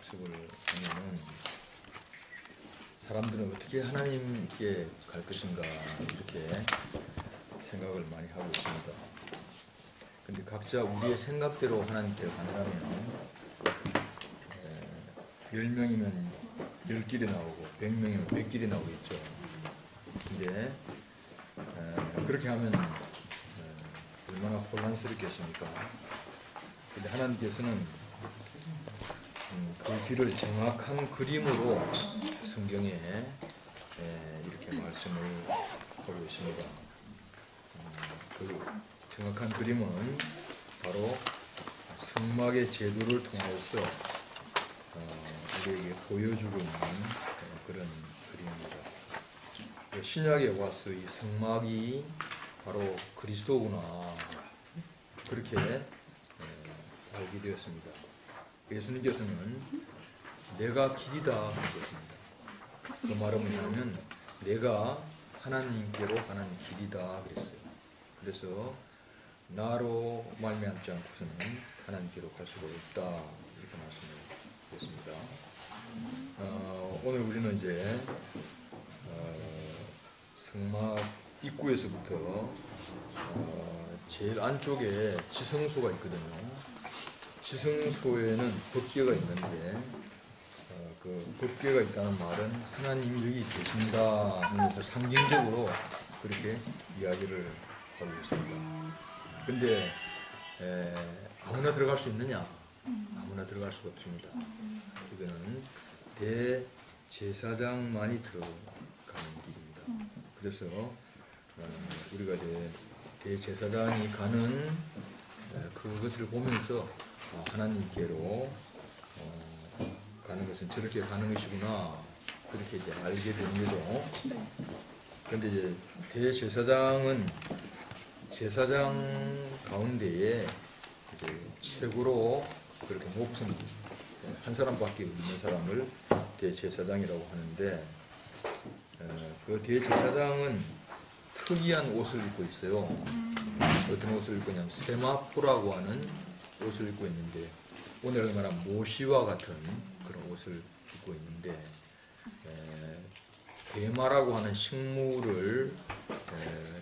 학습을 하면은 사람들은 어떻게 하나님께 갈 것인가 이렇게 생각을 많이 하고 있습니다. 근데 각자 우리의 생각대로 하나님께 가느라면 10명이면 10길이 나오고 100명이면 100길이 나오겠죠. 근데 그렇게 하면 얼마나 혼란스럽겠습니까? 근데 하나님께서는 그 길을 정확한 그림으로 성경에 이렇게 말씀을 하고 있습니다. 그 정확한 그림은 바로 성막의 제도를 통해서 우리에게 보여주고 있는 그런 그림입니다. 신약에 와서 이 성막이 바로 그리스도구나 그렇게 알게 되었습니다. 예수님께서는 내가 길이다 하셨습니다. 그 말은 뭐냐면 내가 하나님께로 가는 길이다 그랬어요. 그래서 나로 말미암지 않고서는 하나님께로 갈 수가 없다 이렇게 말씀을 드렸습니다. 오늘 우리는 이제 성막 입구에서부터 제일 안쪽에 지성소가 있거든요. 지성소에는 법궤가 있는데 그 법궤가 있다는 말은 하나님 여기 계신다 하면서 상징적으로 그렇게 이야기를 하고 있습니다. 근데 아무나 들어갈 수 있느냐? 아무나 들어갈 수가 없습니다. 이거는 대제사장만이 들어가는 길입니다. 그래서 우리가 이제 대제사장이 가는 그것을 보면서 하나님께로 가는 것은 저렇게 가는 것이구나 그렇게 이제 알게 되는 거죠. 그런데 이제 대제사장은 제사장 가운데에 이제 최고로 그렇게 높은 한 사람밖에 없는 사람을 대제사장이라고 하는데 그 대제사장은 특이한 옷을 입고 있어요. 어떤 옷을 입고 있냐면 세마포라고 하는 옷을 입고 있는데 오늘 말한 모시와 같은 그런 옷을 입고 있는데 대마라고 하는 식물을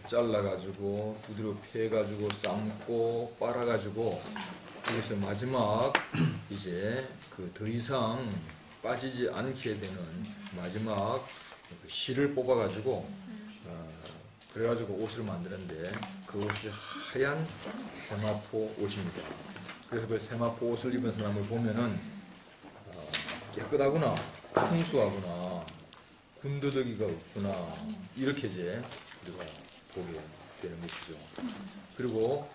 잘라가지고 두드려 패가지고 삶고 빨아가지고 그래서 마지막 이제 그 더 이상 빠지지 않게 되는 마지막 그 실을 뽑아가지고 그래가지고 옷을 만드는데 그 옷이 하얀 세마포 옷입니다. 그래서 그 세마포 옷을 입은 사람을 보면은 깨끗하구나, 순수하구나, 군더더기가 없구나 이렇게 이제 우리가 보게 되는 것이죠. 그리고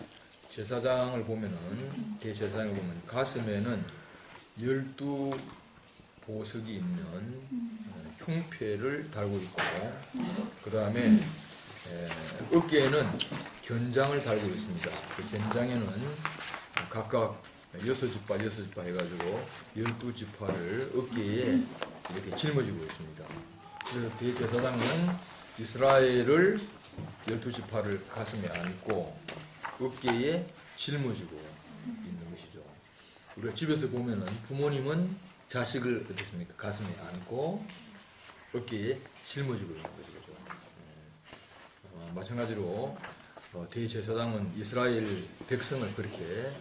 제사장을 보면은 대제사장을 보면 가슴에는 12보석이 있는 흉패를 달고 있고 그 다음에 어깨에는 견장을 달고 있습니다. 그 견장에는 각각 6지파 해가지고 12지파를 어깨에 이렇게 짊어지고 있습니다. 그래서 대제사장은 이스라엘을 12지파를 가슴에 안고 어깨에 짊어지고 있는 것이죠. 우리가 집에서 보면은 부모님은 자식을 어떻습니까? 가슴에 안고 어깨에 짊어지고 있는 거죠. 마찬가지로 대제사장은 이스라엘 백성을 그렇게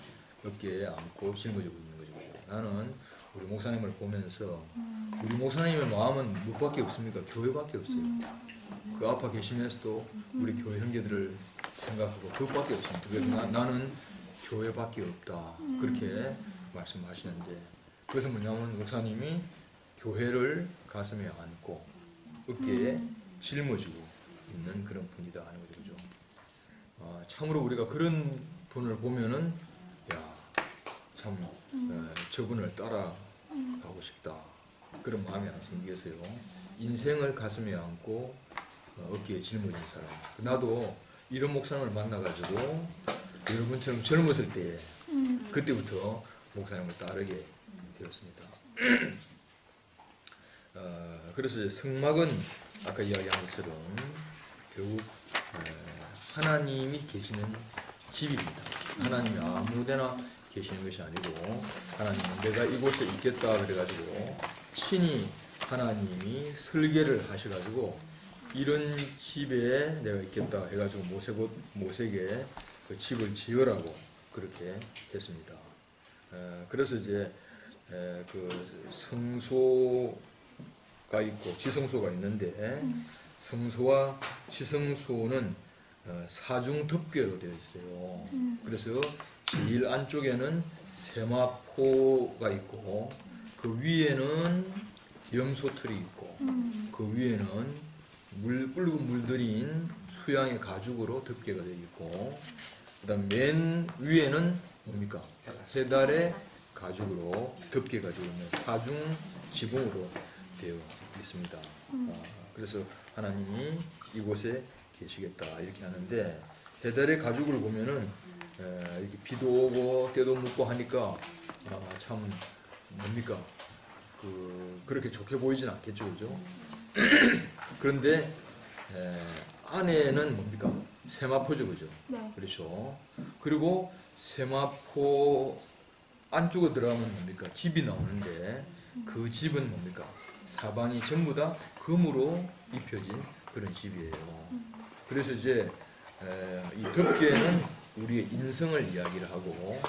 어깨에 안고 짊어지고 있는 거죠. 나는 우리 목사님을 보면서 우리 목사님의 마음은 무엇밖에 없습니까? 교회밖에 없어요. 그 앞에 계시면서도 우리 교회 형제들을 생각하고 그것밖에 없습니다. 그래서 나는 교회밖에 없다 그렇게 말씀하시는데 그것은 뭐냐면 목사님이 교회를 가슴에 안고 어깨에 짊어지고 있는 그런 분이다 하는 거죠. 참으로 우리가 그런 분을 보면은 참 저분을 따라가고 싶다 그런 마음이 하나 생기겠어요. 인생을 가슴에 안고 어깨에 짊어진 사람. 나도 이런 목사님을 만나가지고 여러분처럼 젊었을 때 그때부터 목사님을 따르게 되었습니다. 그래서 성막은 아까 이야기한 것처럼 결국 하나님이 계시는 집입니다. 하나님이 아무데나 계시는 것이 아니고 하나님은 내가 이곳에 있겠다 그래가지고 친히 하나님이 설계를 하셔가지고 이런 집에 내가 있겠다 해가지고 모세에게 그 집을 지으라고 그렇게 했습니다. 그래서 이제 그 성소가 있고 지성소가 있는데 성소와 지성소는 사중 덮개로 되어 있어요. 그래서 제일 안쪽에는 세마포가 있고 그 위에는 염소틀이 있고 그 위에는 붉은 물들인 수양의 가죽으로 덮개가 되어 있고 그 다음 맨 위에는 뭡니까? 해달의 가죽으로 덮개가 되어 있는 사중 지붕으로 되어 있습니다. 그래서 하나님이 이곳에 계시겠다 이렇게 하는데 해달의 가죽을 보면은 이렇게 비도 오고 때도 묻고 하니까 참 뭡니까? 그렇게 좋게 보이진 않겠죠, 그죠? 그런데 안에는 뭡니까? 세마포죠, 그죠? 네. 그렇죠. 그리고 세마포 안쪽으로 들어가면 뭡니까? 집이 나오는데 그 집은 뭡니까? 사방이 전부 다 금으로 입혀진 그런 집이에요. 그래서 이제 이 덮개는 우리의 인성을 이야기를 하고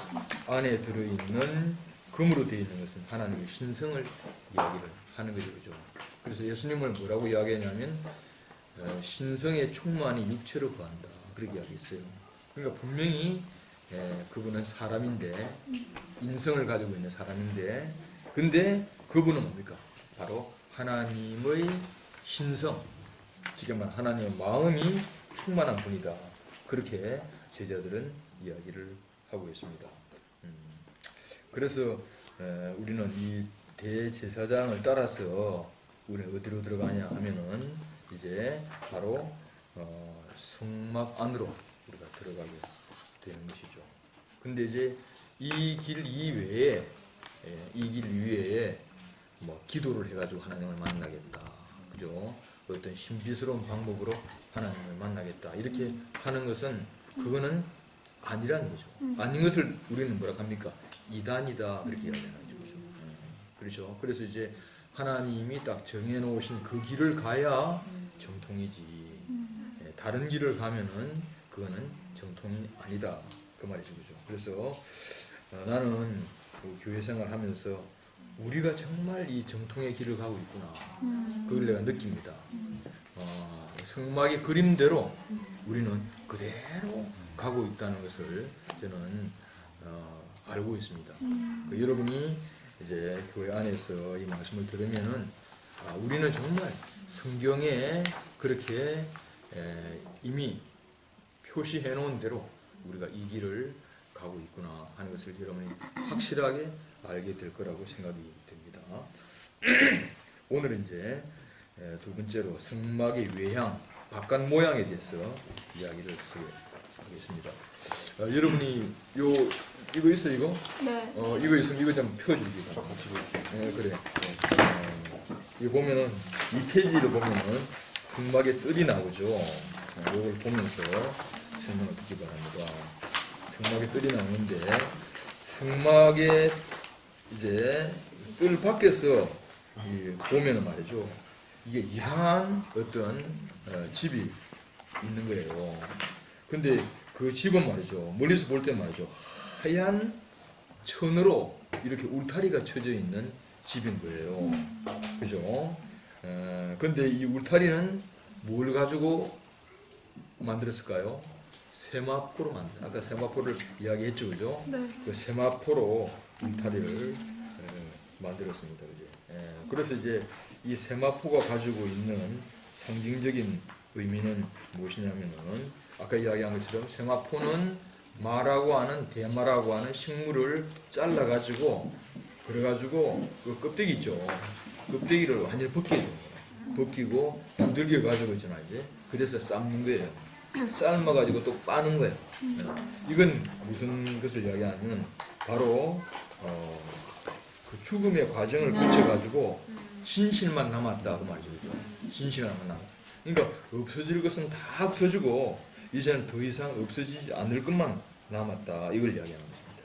안에 들어있는 금으로 되어 있는 것은 하나님의 신성을 이야기를 하는 거죠, 그죠? 그래서 예수님을 뭐라고 이야기하냐면 신성의 충만이 육체로 거한다 그렇게 이야기했어요. 그러니까 분명히 그분은 사람인데 인성을 가지고 있는 사람인데 근데 그분은 뭡니까? 바로 하나님의 신성, 즉 말하면 하나님의 마음이 충만한 분이다. 그렇게 제자들은 이야기를 하고 있습니다. 그래서 우리는 이 대제사장을 따라서 우리는 어디로 들어가냐 하면은 이제 바로 성막 안으로 우리가 들어가게 되는 것이죠. 근데 이제 이 길 이외에 뭐 기도를 해가지고 하나님을 만나겠다, 그죠? 어떤 신비스러운 방법으로 하나님을 만나겠다 이렇게 하는 것은 그거는 아니라는 거죠. 아닌 것을 우리는 뭐라 합니까? 이단이다 그렇게 이야기하는 거죠. 그렇죠. 그래서 이제 하나님이 딱 정해놓으신 그 길을 가야 정통이지. 다른 길을 가면은 그거는 정통이 아니다 그 말이죠, 그죠. 그래서 나는 그 교회 생활하면서 우리가 정말 이 정통의 길을 가고 있구나. 그걸 내가 느낍니다. 성막의 그림대로 우리는 그대로 가고 있다는 것을 저는 알고 있습니다. 여러분이 이제 교회 안에서 이 말씀을 들으면은 우리는 정말 성경에 그렇게 이미 표시해 놓은 대로 우리가 이 길을 가고 있구나 하는 것을 여러분이 확실하게 알게 될 거라고 생각이 됩니다. 오늘은 이제 두 번째로 성막의 외향, 바깥 모양에 대해서 이야기를 하겠습니다. 여러분이 이거 있어 이거? 네. 이거 있으면 이거 좀 펴주기. 저 같이 볼게요. 그래. 이거 보면은 이 페이지를 보면은 성막의 뜰이 나오죠. 이걸 보면서 설명을 듣기 바랍니다. 성막의 뜰이 나오는데 성막의 이제 뜰 밖에서 보면은 말이죠. 이게 이상한 어떤 집이 있는 거예요. 근데 그 집은 말이죠. 멀리서 볼 때 말이죠. 하얀 천으로 이렇게 울타리가 쳐져 있는 집인 거예요. 그죠? 근데 이 울타리는 뭘 가지고 만들었을까요? 세마포로 만든. 아까 세마포를 이야기했죠, 그죠? 네. 그 세마포로 울타리를 만들었습니다, 그죠? 그래서 이제 이 세마포가 가지고 있는 상징적인 의미는 무엇이냐면은 아까 이야기한 것처럼 세마포는 마라고 하는 대마라고 하는 식물을 잘라 가지고 그래가지고 그 껍데기 있죠. 껍데기를 완전히 벗기고 두들겨 가지고 있잖아요. 이제 그래서 삶는 거예요. 삶아 가지고 또 빠는 거예요. 이건 무슨 것을 이야기하냐면 바로 그 죽음의 과정을 거쳐 가지고 진실만 남았다 그 말이죠. 그죠? 진실만 남았다. 그러니까 없어질 것은 다 없어지고 이제는 더 이상 없어지지 않을 것만 남았다 이걸 이야기하는 것입니다.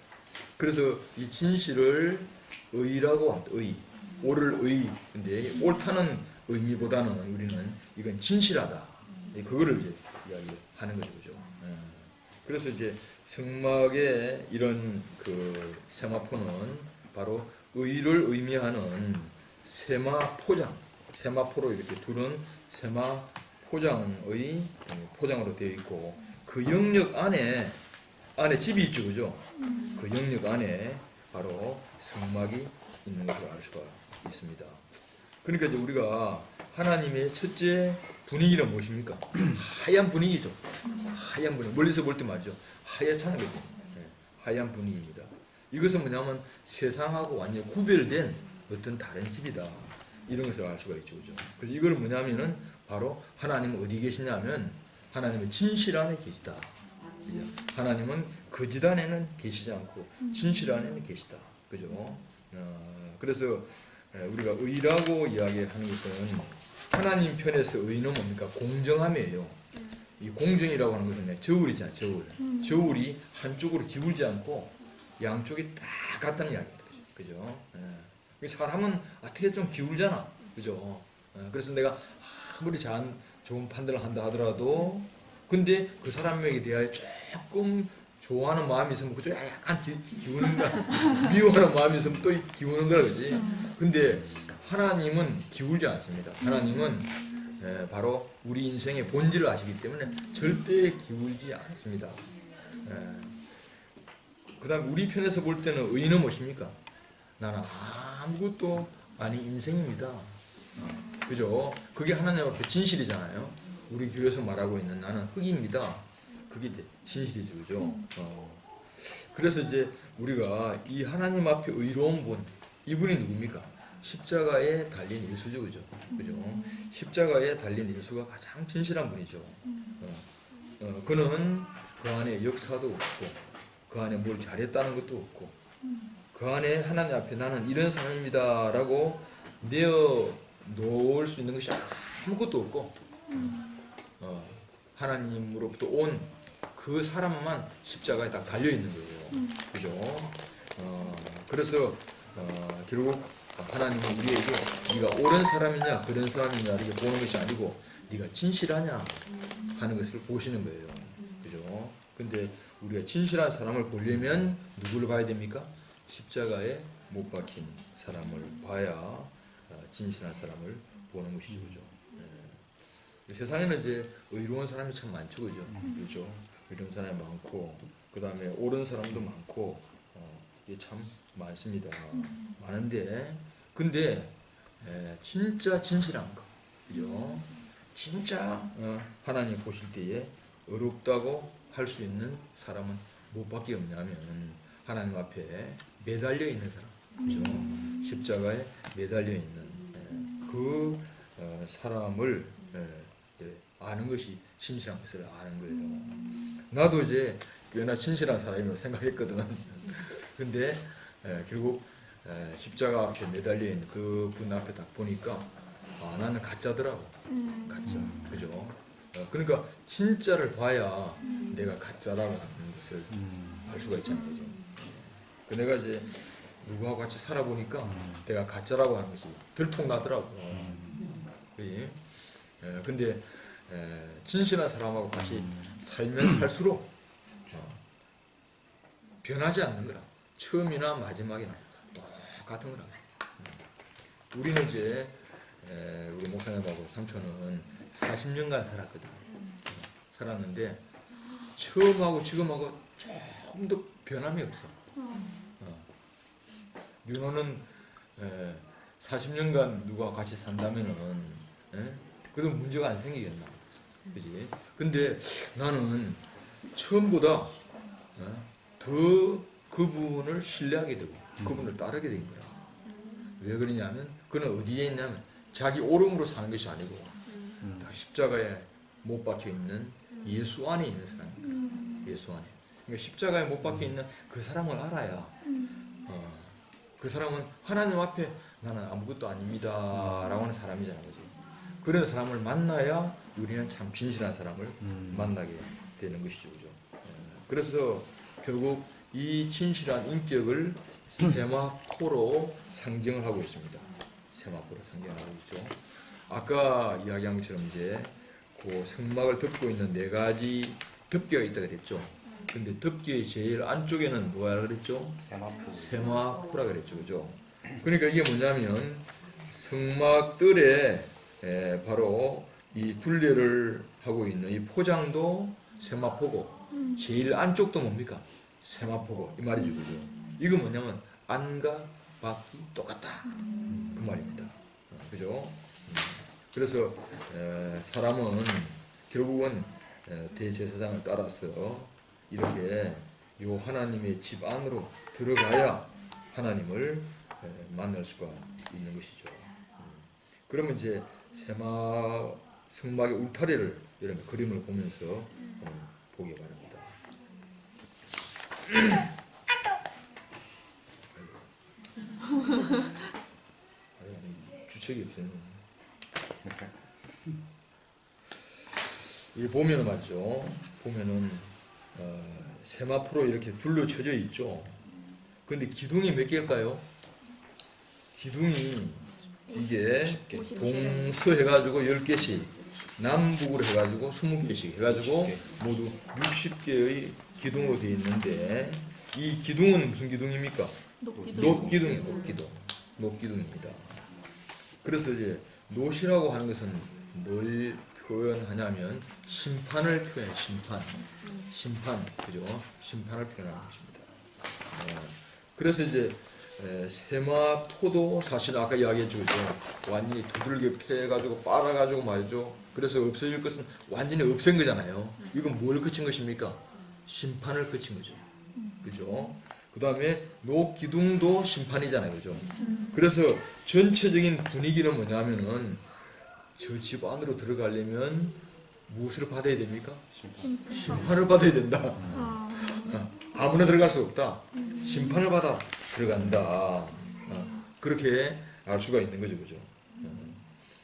그래서 이 진실을 의라고 합니다. 의. 옳을 의. 근데 옳다는 의미보다는 우리는 이건 진실하다. 그거를 이제 이야기하는 거죠. 그죠? 그래서 이제 성막의 이런 그 세마포는 바로 의를 의미하는 세마포장. 세마포로 이렇게 두른 세마포장의 포장으로 되어 있고, 그 영역 안에 집이 있죠. 그죠? 그 영역 안에 바로 성막이 있는 것을 알 수가 있습니다. 그러니까 이제 우리가 하나님의 첫째 분위기는 무엇입니까? 하얀 분위기죠. 하얀 분위기. 멀리서 볼 때 말이죠. 하얗잖아요. 그죠? 하얀 분위기입니다. 이것은 뭐냐면 세상하고 완전히 구별된 어떤 다른 집이다. 이런 것을 알 수가 있죠. 그죠? 그래서 이걸 뭐냐면은 바로 하나님은 어디 계시냐면 하나님은 진실 안에 계시다. 그죠? 하나님은 거짓 안에는 계시지 않고 진실 안에는 계시다. 그죠? 그래서 우리가 의라고 이야기하는 것은 하나님 편에서 의는 뭡니까? 공정함이에요. 이 공정이라고 하는 것은 저울이잖아요. 저울이 한쪽으로 기울지 않고 양쪽이 딱 같다는 이야기입니다. 그죠? 사람은 어떻게 좀 기울잖아. 그죠? 그래서 내가 아무리 좋은 판단을 한다 하더라도 근데 그 사람에게 대하여 조금 좋아하는 마음이 있으면 그쪽 약간 기우는 거야. 미워하는 마음이 있으면 또 기우는 거야. 그지? 근데 하나님은 기울지 않습니다. 하나님은 바로 우리 인생의 본질을 아시기 때문에 절대 기울지 않습니다. 그 다음 우리 편에서 볼 때는 의는 무엇입니까? 나는 아무것도 아닌 인생입니다. 그죠? 그게 하나님 앞에 진실이잖아요. 우리 교회에서 말하고 있는 나는 흙입니다. 그게 진실이죠. 그죠? 그래서 이제 우리가 이 하나님 앞에 의로운 분, 이분이 누굽니까? 십자가에 달린 예수죠. 그죠? 그죠? 십자가에 달린 예수가 가장 진실한 분이죠. 그는 그 안에 역사도 없고, 그 안에 뭘 잘했다는 것도 없고, 그 안에 하나님 앞에 나는 이런 사람입니다 라고 내어 놓을 수 있는 것이 아무것도 없고, 하나님으로부터 온 그 사람만 십자가에 딱 달려있는 거예요. 그죠? 그래서 결국 하나님은 우리에게 네가 옳은 사람이냐 그런 사람이냐 이렇게 보는 것이 아니고 네가 진실하냐 하는 것을 보시는 거예요. 그죠? 근데 우리가 진실한 사람을 보려면 누구를 봐야 됩니까? 십자가에 못 박힌 사람을 봐야 진실한 사람을 보는 것이죠. 그죠? 세상에는 이제 의로운 사람이 참 많죠. 그죠? 그죠? 의로운 사람이 많고 그 다음에 옳은 사람도 많고 이게 참 많습니다. 많은데 근데 진짜 진실한 거, 그죠? 진짜 하나님 보실 때에 어렵다고 할 수 있는 사람은 무엇밖에 없냐면 하나님 앞에 매달려 있는 사람, 그죠? 십자가에 매달려 있는 그 사람을 아는 것이 진실한 것을 아는 거예요. 나도 이제 꽤나 진실한 사람이라고 생각했거든. 근데 결국 십자가 앞에 매달린 그 분 앞에 딱 보니까 나는 가짜더라고. 가짜. 그죠? 그러니까 진짜를 봐야 내가 가짜라고 하는 것을 알 수가 있잖아요. 그죠? 내가 이제 누구하고 같이 살아보니까 내가 가짜라고 하는 것이 들통나더라고. 근데 진실한 사람하고 같이 살면 살수록 변하지 않는 거라. 처음이나 마지막이나 똑같은 거라. 우리는 이제 우리 목사님하고 삼촌은 40년간 살았거든. 살았는데 처음하고 지금하고 조금도 변함이 없어. 윤호는 40년간 누구와 같이 산다면은 그래도 문제가 안 생기겠나. 그지? 근데 나는 처음보다 더 그분을 신뢰하게 되고 그분을 따르게 된 거야. 왜 그러냐면 그는 어디에 있냐면 자기 오름으로 사는 것이 아니고 십자가에 못 박혀 있는 예수 안에 있는 사람인 거야. 예수 안에. 그러니까 십자가에 못 박혀 있는 그 사람을 알아야 그 사람은 하나님 앞에 나는 아무것도 아닙니다 라고 하는 사람이잖아. 그지? 그런 사람을 만나야 우리는 참 진실한 사람을 만나게 되는 것이죠. 그죠? 그래서 결국 이 진실한 인격을 세마포로 상징을 하고 있습니다. 세마포로 상징을 하고 있죠. 아까 이야기한 것처럼 이제 그 성막을 덮고 있는 4가지 덮개가 있다 그랬죠. 근데 덮개의 제일 안쪽에는 뭐라 그랬죠? 세마포라 그랬죠. 그죠? 그러니까 이게 뭐냐면 성막들에 바로 이 둘레를 하고 있는 이 포장도 세마포고 제일 안쪽도 뭡니까? 세마포고 이 말이죠. 그죠? 이거 뭐냐면 안과 밖이 똑같다 그 말입니다. 그죠? 그래서 사람은 결국은 대제사장을 따라서 이렇게 요 하나님의 집 안으로 들어가야 하나님을 만날 수가 있는 것이죠. 그러면 이제 성막의 울타리를 이런 그림을 보면서 보기 바랍니다. 주책이 없어요. 이 보면은 맞죠. 보면은 세마포로 이렇게 둘러쳐져 있죠. 근데 기둥이 몇 개일까요? 기둥이 이게 동서해가지고 10개씩, 남북으로 해가지고 20개씩 해가지고 모두 60개의 기둥으로 되어 있는데 이 기둥은 무슨 기둥입니까? 놋기둥이에요. 놋기둥입니다. 그래서 이제 놋이라고 하는 것은 뭘 표현하냐면 심판을 표현해요. 심판, 그죠? 심판을 표현하는 것입니다. 그래서 이제 세마포도 사실 아까 이야기했죠, 그죠? 완전히 두들겨 패가지고 빨아가지고 말이죠. 그래서 없어질 것은 완전히 없앤 거잖아요. 이건 뭘 그친 것입니까? 심판을 그친 거죠. 그죠? 그 다음에 놋기둥도 심판이잖아요, 그죠? 그래서 전체적인 분위기는 뭐냐면은 저 집 안으로 들어가려면 무엇을 받아야 됩니까? 심판을 받아야 된다. 아무나 들어갈 수 없다. 심판을 받아 들어간다. 그렇게 알 수가 있는 거죠, 그죠?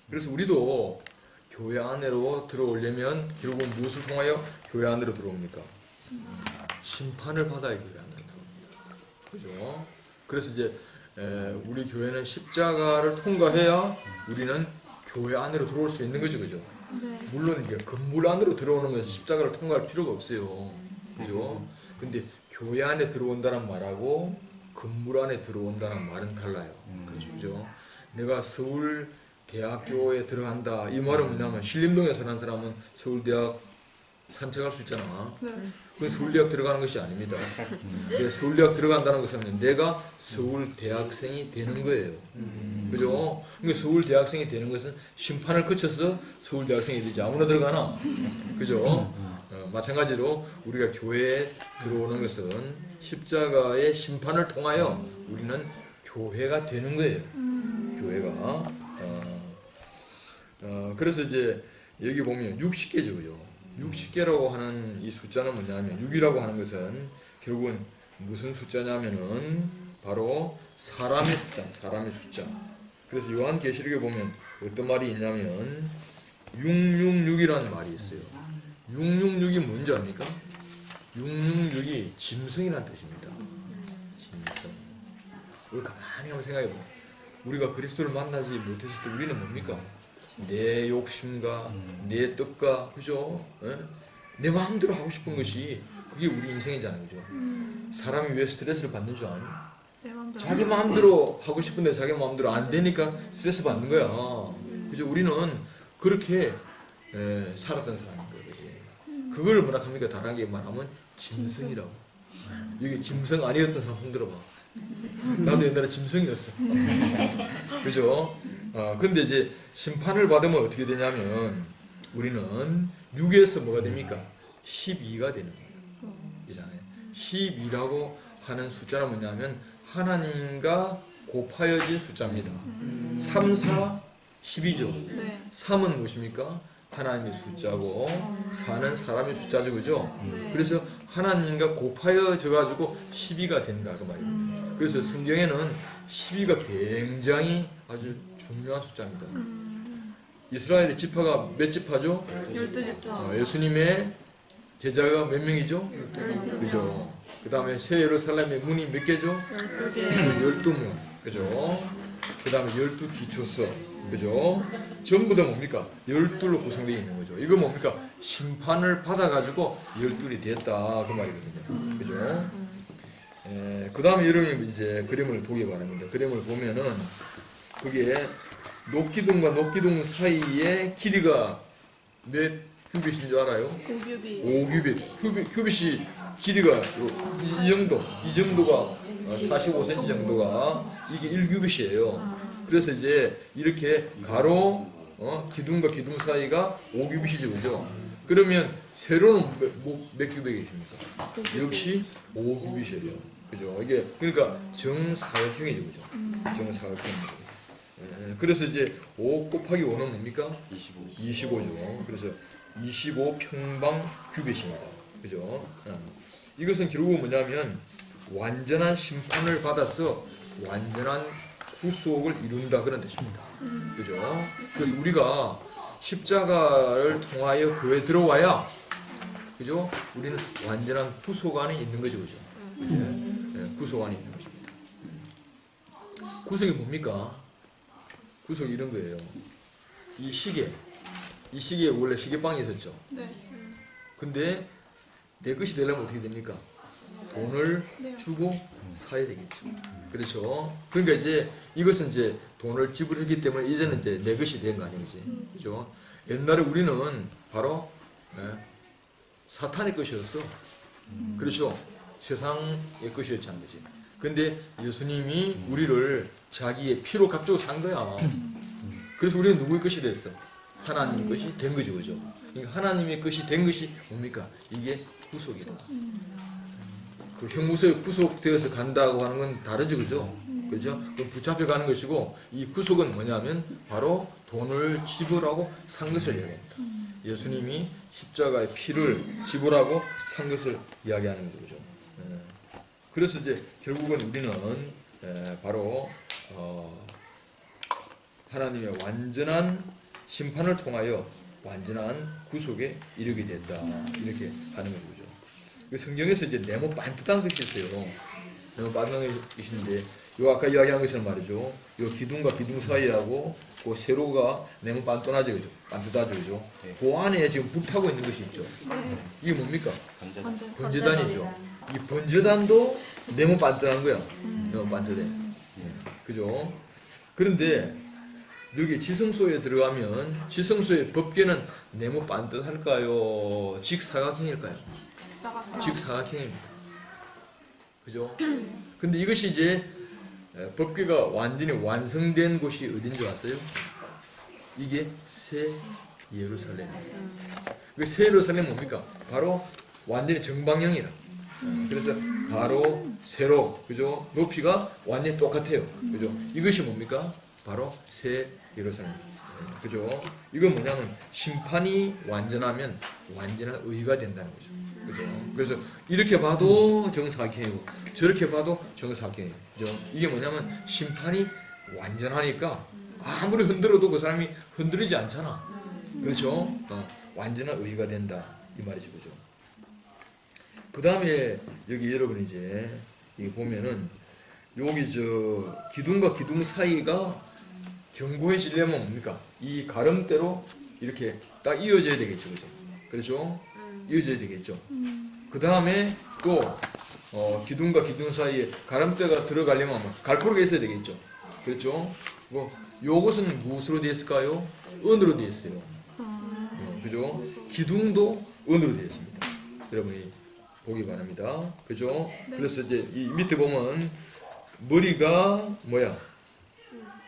그래서 우리도 교회 안으로 들어오려면 결국은 무엇을 통하여 교회 안으로 들어옵니까? 심판을 받아야 교회 안으로 들어옵니다. 그죠? 그래서 이제 우리 교회는 십자가를 통과해야 우리는 교회 안으로 들어올 수 있는 거죠, 그죠? 네. 물론 이제 건물 안으로 들어오는 것은 십자가를 통과할 필요가 없어요, 그죠? 근데 교회 안에 들어온다는 말하고 건물 안에 들어온다는 말은 달라요, 그죠? 내가 서울 대학교에 들어간다 이 말은 뭐냐면 신림동에 사는 사람은 서울대학 산책할 수 있잖아. 네. 그건 서울대학 들어가는 것이 아닙니다. 서울대학 들어간다는 것은 내가 서울대학생이 되는 거예요. 그죠? 그러니까 서울대학생이 되는 것은 심판을 거쳐서 서울대학생이 되지 아무나 들어가나? 그죠? 마찬가지로 우리가 교회에 들어오는 것은 십자가의 심판을 통하여 우리는 교회가 되는 거예요. 교회가. 그래서 이제 여기 보면 60개죠. 그죠? 60개라고 하는 이 숫자는 뭐냐면 6이라고 하는 것은 결국은 무슨 숫자냐면은 바로 사람의 숫자. 그래서 요한계시록에 보면 어떤 말이 있냐면 666이라는 말이 있어요. 666이 뭔지 압니까? 666이 짐승이라는 뜻입니다. 짐승. 우리 가만히 한번 생각해봐. 우리가 그리스도를 만나지 못했을 때 우리는 뭡니까? 내 욕심과 내 뜻과 그죠? 내 마음대로 하고 싶은 것이 그게 우리 인생이잖아요, 그죠? 사람이 왜 스트레스를 받는 줄 아니? 자기 마음대로 하고 싶은데 자기 마음대로 안 되니까 스트레스 받는 거야. 그죠? 우리는 그렇게 살았던 사람인 거예요, 그지? 그걸 뭐라 합니까? 다르게 말하면 짐승이라고. 여기 짐승 아니었던 사람 손 들어봐. 나도 옛날에 짐승이었어. 그죠? 근데 이제 심판을 받으면 어떻게 되냐면 우리는 6에서 뭐가 됩니까? 12가 되는 거예요. 이잖아요. 12라고 하는 숫자는 뭐냐면 하나님과 곱하여진 숫자입니다. 3, 4, 12죠. 네. 3은 무엇입니까? 하나님의 숫자고 4는 사람의 숫자죠. 그죠? 그래서 하나님과 곱하여져 가지고 12가 된다 그 말이에요. 그래서 성경에는 12가 굉장히 아주 중요한 숫자입니다. 이스라엘의 지파가 몇 지파죠? 12지파. 예수님의 제자가 몇 명이죠? 그죠? 그 다음에 새 예루살렘의 문이 몇 개죠? 12문. 그죠? 그 다음에 12기초서. 그죠? 전부 다 뭡니까? 12로 구성되어 있는 거죠. 이거 뭡니까? 심판을 받아가지고 12이 됐다. 그 말이거든요. 그죠? 그 다음에 여러분이 이제 그림을 보기 바랍니다. 그림을 보면은 그게 녹기둥과 녹기둥 사이에 길이가 몇 큐빗인 줄 알아요? 5큐빗. 큐빗이 길이가 이 정도가 45cm 정도가 이게 1큐빗이에요. 그래서 이제 이렇게 가로 기둥과 기둥 사이가 5큐빗이죠, 그죠? 그러면 세로는 몇 큐빗이십니까? 역시 5큐빗이에요, 그죠? 이게 그러니까 정사각형이죠, 그죠? 정사각형이죠. 그래서 이제 5 곱하기 5는 뭡니까? 25죠. 그래서 25평방 큐빗입니다. 그죠? 이것은 결국은 뭐냐면 완전한 심판을 받아서 완전한 구속을 이룬다 그런 뜻입니다. 그죠? 그래서 우리가 십자가를 통하여 교회에 들어와야, 그죠? 우리는 완전한 구속 안에 있는 거죠, 그죠? 구속 안에 있는 것입니다. 구속이 뭡니까? 구속이 이런 거예요. 이 시계에 원래 시계방이 있었죠. 네. 근데 내 것이 되려면 어떻게 됩니까? 돈을 주고 사야 되겠죠. 그렇죠. 그러니까 이제 이것은 이제 돈을 지불했기 때문에 이제는 이제 내 것이 된 거 아니겠지. 그죠? 옛날에 우리는 바로 사탄의 것이었어. 그렇죠. 세상의 것이었지 않은 거지. 근데 예수님이 우리를 자기의 피로 값주고 산 거야. 그래서 우리는 누구의 것이 됐어? 하나님 것이 된 거죠, 그죠? 그러니까 하나님의 것이 된 것이 뭡니까? 이게 구속이다. 그 형무소에 구속되어서 간다고 하는 건 다르죠, 그죠? 그죠? 붙잡혀 가는 것이고, 이 구속은 뭐냐면 바로 돈을 지불하고 산 것을 이야기합니다. 예수님이 십자가의 피를 지불하고 산 것을 이야기하는 거죠, 그죠? 그래서 이제 결국은 우리는 바로 하나님의 완전한 심판을 통하여 완전한 구속에 이르게 됐다. 이렇게 하는 거죠. 성경에서 이제 네모 반듯한 것이 있어요. 네모 반듯한 것이 있는데, 요 아까 이야기한 것처럼 말이죠. 요 기둥과 기둥 사이하고 그 세로가 네모 반듯하죠, 그죠? 반듯하죠, 그죠? 그 안에 지금 불타고 있는 것이 있죠. 이게 뭡니까? 번제단이죠. 이 번제단도 네모 반듯한 거야. 네모 반듯해. 그죠? 그런데 여기 지성소에 들어가면 지성소의 법궤는 네모 반듯할까요? 직사각형일까요? 직사각형입니다. 그죠? 근데 이것이 이제 법궤가 완전히 완성된 곳이 어딘 줄 아세요? 이게 새 예루살렘. 그 새 예루살렘 뭡니까? 바로 완전히 정방형이라. 그래서 가로, 세로, 그죠? 높이가 완전히 똑같아요. 그죠? 이것이 뭡니까? 바로 새 예루살렘. 그죠? 이건 뭐냐면 심판이 완전하면 완전한 의가 된다는 거죠. 그죠? 그래서 이렇게 봐도 정사각형이고 저렇게 봐도 정사각형이에요. 그죠? 이게 뭐냐면 심판이 완전하니까 아무리 흔들어도 그 사람이 흔들리지 않잖아. 그렇죠? 완전한 의가 된다. 이 말이죠. 그죠? 그 다음에 여기 여러분 이제 이거 보면은 여기 저 기둥과 기둥 사이가 견고해지려면 뭡니까? 이 가름대로 이렇게 딱 이어져야 되겠죠, 그죠? 그렇죠? 이어져야 되겠죠. 그 다음에 또 기둥과 기둥 사이에 가름대가 들어가려면 갈고리가 있어야 되겠죠. 그렇죠? 뭐 요것은 무엇으로 되어 있을까요? 은으로 되어 있어요. 그죠? 기둥도 은으로 되어 있습니다. 여러분이 보기 바랍니다. 그죠? 그래서 이제 이 밑에 보면 머리가 뭐야?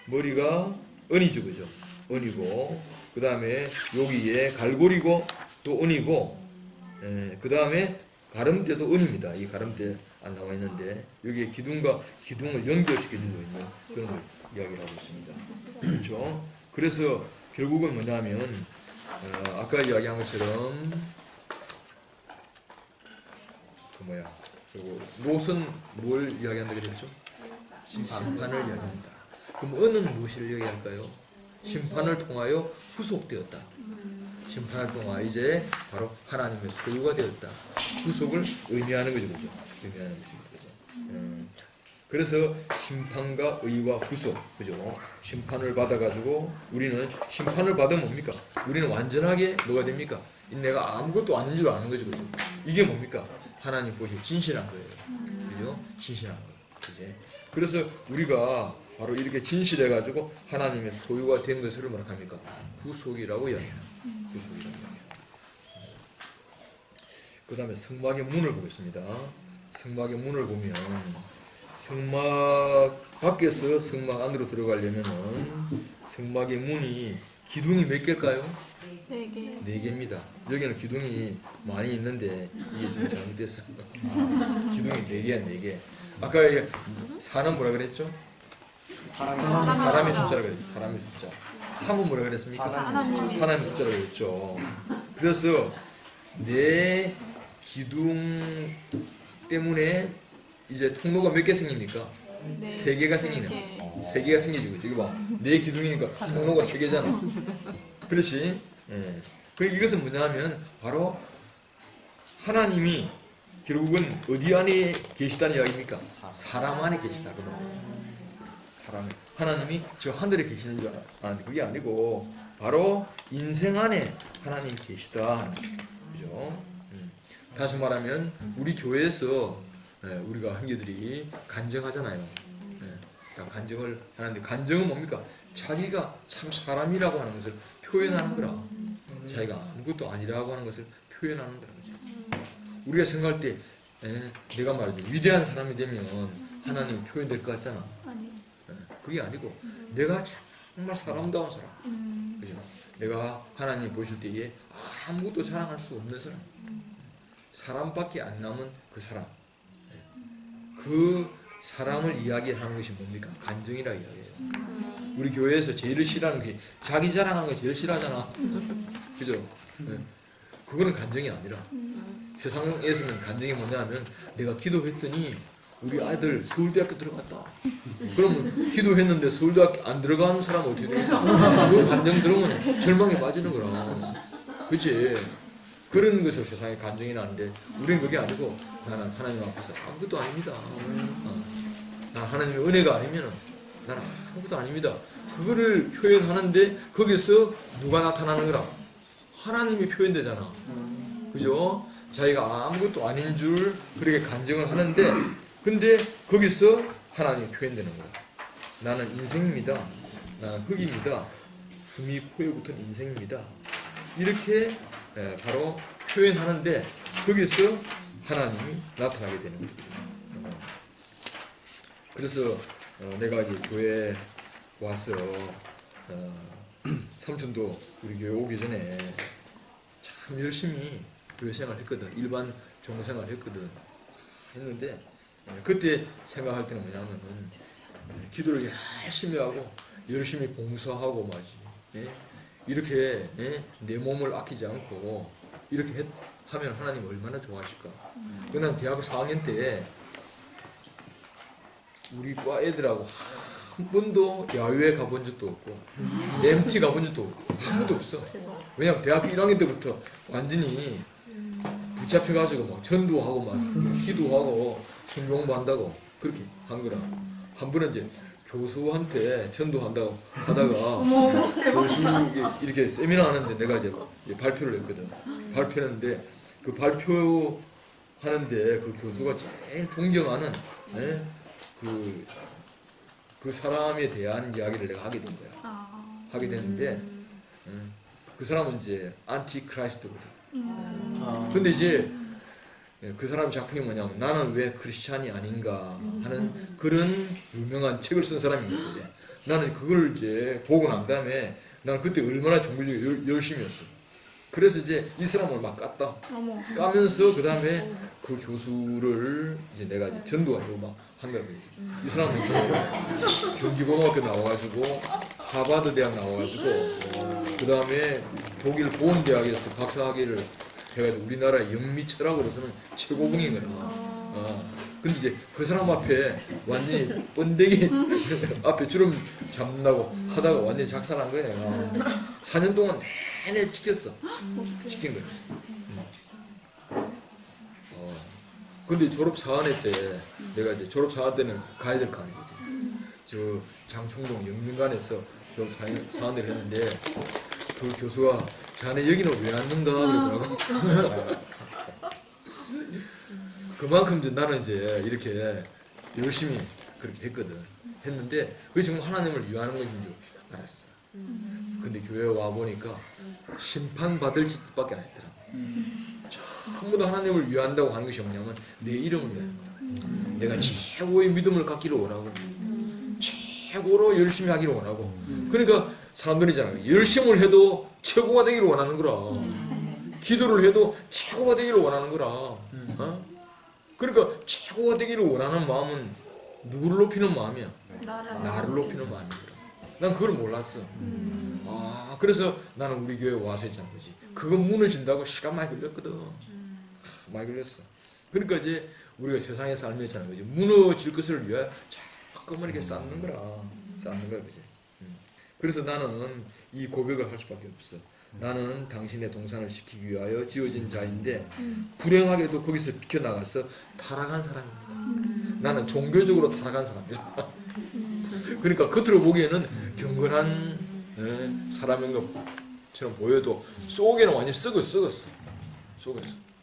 머리가 은이죠, 그죠? 은이고, 그 다음에 여기에 갈고리고 또 은이고, 그 다음에 가름대도 은입니다. 이 가름대 안 나와 있는데 여기에 기둥과 기둥을 연결시켜주고 있는 그런 걸 이야기를 하고 있습니다. 그렇죠? 그래서 결국은 뭐냐면 아까 이야기한 것처럼 그리고 노선 뭘 이야기한다 그랬죠? 심판을 이야기합니다. 그럼 은은 무엇을 이야기할까요? 심판을 통하여 구속되었다. 심판활동화 이제 바로 하나님의 소유가 되었다. 구속을 의미하는 거죠, 그죠? 의미하는 거죠, 그죠? 그래서 심판과 의와 구속, 그죠? 심판을 받아가지고 우리는 심판을 받으면 뭡니까? 우리는 완전하게 뭐가 됩니까? 내가 아무것도 아닌 줄 아는 거죠, 그죠? 이게 뭡니까? 하나님 보시고 진실한 거예요, 그죠? 진실한 거예요, 그죠? 그래서 우리가 바로 이렇게 진실해가지고 하나님의 소유가 된 것을 뭐라 합니까? 구속이라고 이야기해요. 구속이라고 이야기해요. 그 다음에 성막의 문을 보겠습니다. 성막의 문을 보면 성막 밖에서 성막 안으로 들어가려면은 성막의 문이 기둥이 몇 개일까요? 4개. 4개입니다. 여기는 기둥이 많이 있는데 이게 좀 잘못됐어. 기둥이 4개야, 4개. 아까 4는 뭐라 그랬죠? 사람의 숫자라 그랬죠. 사람의 숫자. 3은 뭐라 그랬습니까? 하나님의 숫자라 그랬죠. 그래서 내 기둥 때문에 이제 통로가 몇 개 생깁니까? 3개가 생기네. 3개가 생기지. 저기 봐. 내 기둥이니까 통로가 3개잖아. 그렇지? 예. 그리고 이것은 뭐냐면 바로 하나님이 결국은 어디 안에 계시다는 이야기입니까? 사람 안에 계시다. 그 말이에요. 사람. 하나님이 저 하늘에 계시는 줄 아는데 그게 아니고 바로 인생 안에 하나님이 계시다. 그죠? 다시 말하면 우리 교회에서 우리가 형제들이 간증하잖아요. 간증을 하는데 간증은 뭡니까? 자기가 참 사람이라고 하는 것을 표현하는 거라. 자기가 아무것도 아니라고 하는 것을 표현하는 거라. 우리가 생각할 때 내가 말이죠. 위대한 사람이 되면 하나님이 표현될 것 같잖아. 그게 아니고 내가 정말 사람다운 사람. 그죠? 내가 하나님 보실 때에 아무것도 자랑할 수 없는 사람. 사람밖에 안 남은 그 사람. 그 사람을 이야기하는 것이 뭡니까? 간증이라 이야기해요. 우리 교회에서 제일 싫어하는 게 자기 자랑하는 거 제일 싫어하잖아. 그죠? 그거는 간증이 아니라 세상에서는 간증이 뭐냐면 내가 기도했더니 우리 아이들 서울대학교 들어갔다. 그러면 기도했는데 서울대학교 안 들어가는 사람은 어떻게 돼? 그 간증 들으면 절망에 빠지는 거라. 그치? 그런 것을 세상에 간증이 나는데 우리는 그게 아니고 나는 하나님 앞에서 아무것도 아닙니다. 나는 하나님의 은혜가 아니면 나는 아무것도 아닙니다. 그거를 표현하는데 거기서 누가 나타나는 거라? 하나님이 표현되잖아. 그죠? 자기가 아무것도 아닌 줄 그렇게 간증을 하는데 근데 거기서 하나님이 표현되는 거야. 나는 인생입니다. 나는 흙입니다. 숨이 코에 붙은 인생입니다. 이렇게 바로 표현하는데 거기서 하나님이 나타나게 되는 거죠. 그래서 내가 이제 교회에 와서 삼촌도 우리 교회 오기 전에 참 열심히 교회 생활을 했거든. 일반 종생활을 했거든. 했는데 그때 생각할 때는 뭐냐면은 기도를 열심히 하고 열심히 봉사하고 말이지. 이렇게 내 몸을 아끼지 않고 이렇게 하면 하나님 얼마나 좋아하실까. 난 대학교 4학년 때 우리 과 애들하고 한 번도 야외에 가본 적도 없고 MT 가본 적도 없고 한 번도 없어. 왜냐면 대학교 1학년 때부터 완전히 붙잡혀가지고 막 전도하고 막 기도하고 성경도 한다고 그렇게 한 거라. 한 번은 이제 교수한테 전도한다고 하다가 교수 이렇게 세미나 하는데 내가 이제 발표를 했거든. 발표했는데 그 발표하는데 그 교수가 제일 존경하는 그 사람에 대한 이야기를 내가 하게 된 거야. 하게 됐는데 그 사람은 이제 안티크라이스트거든. 근데 이제 그 사람 작품이 뭐냐면 나는 왜 크리스찬이 아닌가 하는 그런 유명한 책을 쓴 사람인데 나는 그걸 이제 보고 난 다음에 나는 그때 얼마나 종교적으로 열심히 했어. 그래서 이제 이 사람을 막 깠다. 까면서 그 다음에 그 교수를 이제 내가 이제 전도하려고 막 한 거라고. 이 사람은 경기고등학교 나와가지고 하버드 대학 나와가지고 그 다음에 독일 보온 대학에서 박사학위를 해가지고 우리나라 영미철학으로서는 최고봉인 거라. 근데 이제 그 사람 앞에 완전히 번데기 앞에 주름 잡는다고 하다가 완전히 작살난 거예요. 4년 동안 내내 지켰어. 지킨 거야. 근데 졸업 사안회 때 내가 이제 졸업 사안 때는 가야 될 거 아니지. 저 장충동 영민관에서 졸업 사안회를 했는데 그 교수가 자네 여기는 왜 왔는가 그러더라고. 그만큼 이제 나는 이제 이렇게 열심히 그렇게 했는데 그게 정말 하나님을 위하는 것인 줄 알았어. 근데 교회 와 보니까 심판받을 짓밖에 안 했더라. 전부 다 하나님을 위한다고 하는 것이 뭐냐면 내 이름을 위하는 거야. 내가 최고의 믿음을 갖기를 원하고 최고로 열심히 하기를 원하고 그러니까 사람들이잖아. 열심을 해도 최고가 되기를 원하는 거라. 기도를 해도 최고가 되기를 원하는 거라. 그러니까 최고가 되기를 원하는 마음은 누구를 높이는 마음이야? 나를 높이는 마음인 거라. 난 그걸 몰랐어. 그래서 나는 우리 교회 와서 했잖아. 그지? 그거 무너진다고 시간 많이 걸렸거든. 많이 걸렸어. 그러니까 이제 우리가 세상에 살면 있잖아. 그지? 무너질 것을 위하여 자꾸만 이렇게 쌓는 거라. 쌓는 거야. 그지? 그래서 나는 이 고백을 할 수밖에 없어. 나는 당신의 동산을 지키기 위하여 지어진 자인데 불행하게도 거기서 비켜나가서 타락한 사람입니다. 나는 종교적으로 타락한 사람이야. 그러니까 겉으로 보기에는 경건한 사람인 것처럼 보여도 속에는 완전히 썩었어.